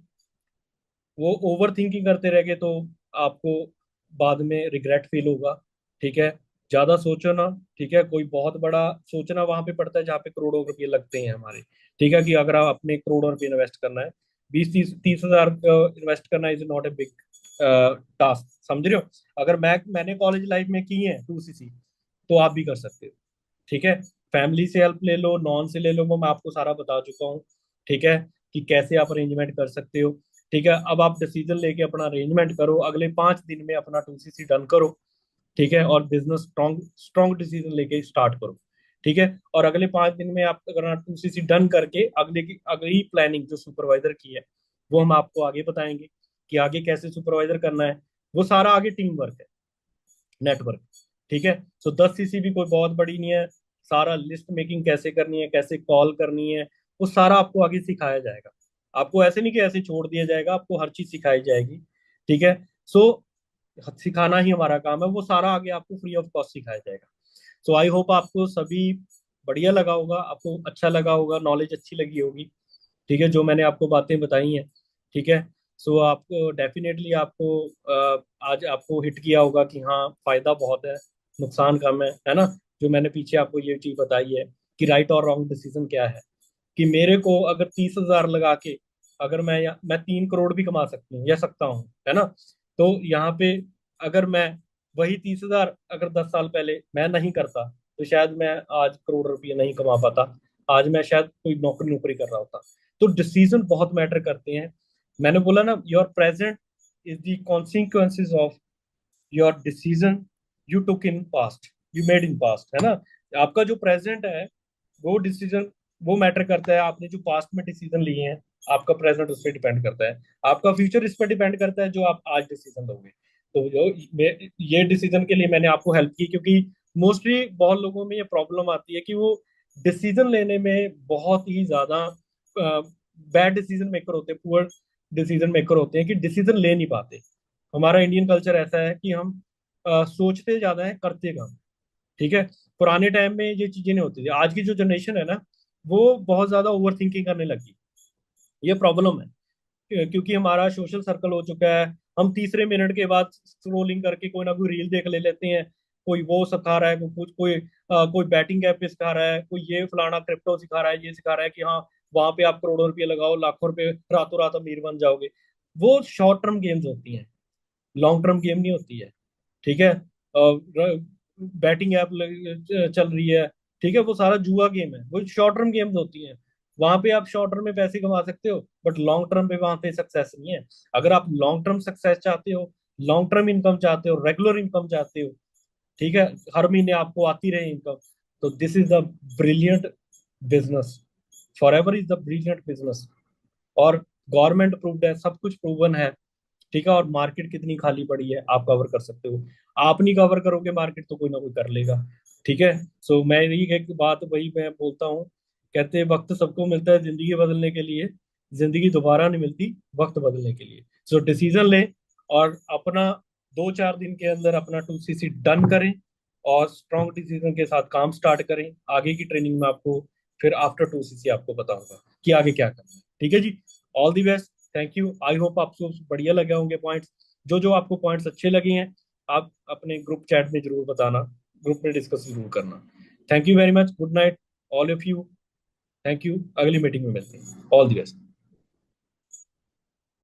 Speaker 1: वो ओवर थिंकिंग करते रह गए तो आपको बाद में रिग्रेट फील होगा, ठीक है। ज्यादा सोचो ना, ठीक है। कोई बहुत बड़ा सोचना वहां पे पड़ता है जहाँ पे करोड़ों रुपए लगते हैं हमारे, ठीक है। कि अगर आप अपने करोड़ों रुपए इन्वेस्ट करना है, 20 30 30 हजार इन्वेस्ट करना is not a big, task, समझ रहे हो? अगर मैंने कॉलेज लाइफ में की है 2cc, तो आप भी कर सकते हो। ठीक है, फैमिली से हेल्प ले लो, नॉन से ले लो, वो मैं आपको सारा बता चुका हूँ। ठीक है, कि कैसे आप अरेंजमेंट कर सकते हो। ठीक है, अब आप डिसीजन लेके अपना अरेंजमेंट करो, अगले 5 दिन में अपना 2cc डन करो। ठीक है, और बिजनेस स्ट्रॉन्ग स्ट्रॉन्ग डिसीजन लेके स्टार्ट करो। ठीक है, और अगले 5 दिन में आप अगर 2cc डन करके अगली प्लानिंग जो सुपरवाइजर की है, वो हम आपको आगे बताएंगे कि आगे कैसे सुपरवाइजर करना है। वो सारा आगे टीम वर्क है, नेटवर्क। ठीक है, सो 10cc भी कोई बहुत बड़ी नहीं है। सारा लिस्ट मेकिंग कैसे करनी है, कैसे कॉल करनी है, वो सारा आपको आगे सिखाया जाएगा। आपको ऐसे नहीं कि ऐसे छोड़ दिया जाएगा, आपको हर चीज सिखाई जाएगी। ठीक है, सो सिखाना ही हमारा काम है, वो सारा आगे आपको फ्री ऑफ कॉस्ट सिखाया जाएगा। सो आई होप आपको सभी बढ़िया लगा होगा, आपको अच्छा लगा होगा, नॉलेज अच्छी लगी होगी। ठीक है, जो मैंने आपको बातें बताई हैं। ठीक है, सो आपको डेफिनेटली आपको आज आपको हिट किया होगा कि हाँ फायदा बहुत है, नुकसान कम है ना? जो मैंने पीछे आपको ये चीज बताई है कि राइट और रॉन्ग डिसीजन क्या है, कि मेरे को अगर 30,000 लगा के, अगर मैं 3 करोड़ भी कमा सकती हूँ या सकता हूँ, है ना? तो यहाँ पे अगर मैं वही 30,000 अगर 10 साल पहले मैं नहीं करता, तो शायद मैं आज करोड़ रुपये नहीं कमा पाता। आज मैं शायद कोई नौकरी नौकरी कर रहा होता। तो डिसीजन बहुत मैटर करते हैं। मैंने बोला ना, your present is the consequences of your decision you took in past, you made in past, है ना? आपका जो प्रेजेंट है, वो डिसीजन वो मैटर करता है। आपने जो पास्ट में डिसीजन लिए हैं, आपका प्रेजेंट उस पर डिपेंड करता है। आपका फ्यूचर इस पर डिपेंड करता है जो आप आज डिसीजन लोगे। तो ये डिसीजन के लिए मैंने आपको हेल्प की, क्योंकि मोस्टली बहुत लोगों में ये प्रॉब्लम आती है कि वो डिसीजन लेने में बहुत ही ज्यादा बैड डिसीजन मेकर होते हैं, पुअर डिसीजन मेकर होते हैं, कि डिसीजन ले नहीं पाते। हमारा इंडियन कल्चर ऐसा है कि हम सोचते ज्यादा है, करते कम। ठीक है, पुराने टाइम में ये चीजें नहीं होती थी। आज की जो जनरेशन है ना, वो बहुत ज्यादा ओवर थिंकिंग करने लगी। ये प्रॉब्लम है, क्योंकि हमारा सोशल सर्कल हो चुका है। हम तीसरे मिनट के बाद स्क्रोलिंग करके कोई ना कोई रील देख ले लेते हैं। कोई वो सिखा रहा है, कोई बैटिंग ऐप पे सिखा रहा है, कोई ये फलाना क्रिप्टो सिखा रहा है, ये सिखा रहा है कि हाँ वहां पे आप करोड़ों रुपए लगाओ, लाखों रुपए, रातों रात अमीर बन जाओगे। वो शॉर्ट टर्म गेम्स होती हैं, लॉन्ग टर्म गेम नहीं होती है। ठीक है, बैटिंग ऐप चल रही है, ठीक है, वो सारा जुआ गेम है, वो शॉर्ट टर्म गेम्स होती हैं। वहां पे आप शॉर्ट टर्म में पैसे कमा सकते हो, बट लॉन्ग टर्म पे वहां पे सक्सेस नहीं है। अगर आप लॉन्ग टर्म सक्सेस चाहते हो, लॉन्ग टर्म इनकम चाहते हो, रेगुलर इनकम चाहते हो, ठीक है, हर महीने आपको आती रहे इनकम, तो this is the brilliant business. For ever is the brilliant business. और गवर्नमेंट प्रूव्ड है, सब कुछ प्रूवन है। ठीक है, और मार्केट कितनी खाली पड़ी है, आप कवर कर सकते हो। आप नहीं कवर करोगे मार्केट, तो कोई ना कोई कर लेगा। ठीक है, सो मैं यही एक बात वही मैं बोलता हूँ, कहते हैं वक्त सबको मिलता है जिंदगी बदलने के लिए, जिंदगी दोबारा नहीं मिलती वक्त बदलने के लिए। सो डिसीजन लें, और अपना 2-4 दिन के अंदर अपना 2cc डन करें, और स्ट्रॉन्ग डिसीजन के साथ काम स्टार्ट करें। आगे की ट्रेनिंग में आपको फिर आफ्टर 2cc आपको बताऊंगा कि आगे क्या करना है। ठीक है जी, all the best. Thank you, I hope आपको बढ़िया लगे होंगे पॉइंट्स। जो जो आपको पॉइंट्स अच्छे लगे हैं, आप अपने ग्रुप चैट में जरूर बताना, ग्रुप में डिस्कस जरूर करना। Thank you very much, good night all of you. Thank you, अगली मीटिंग में मिलते हैं। All the best.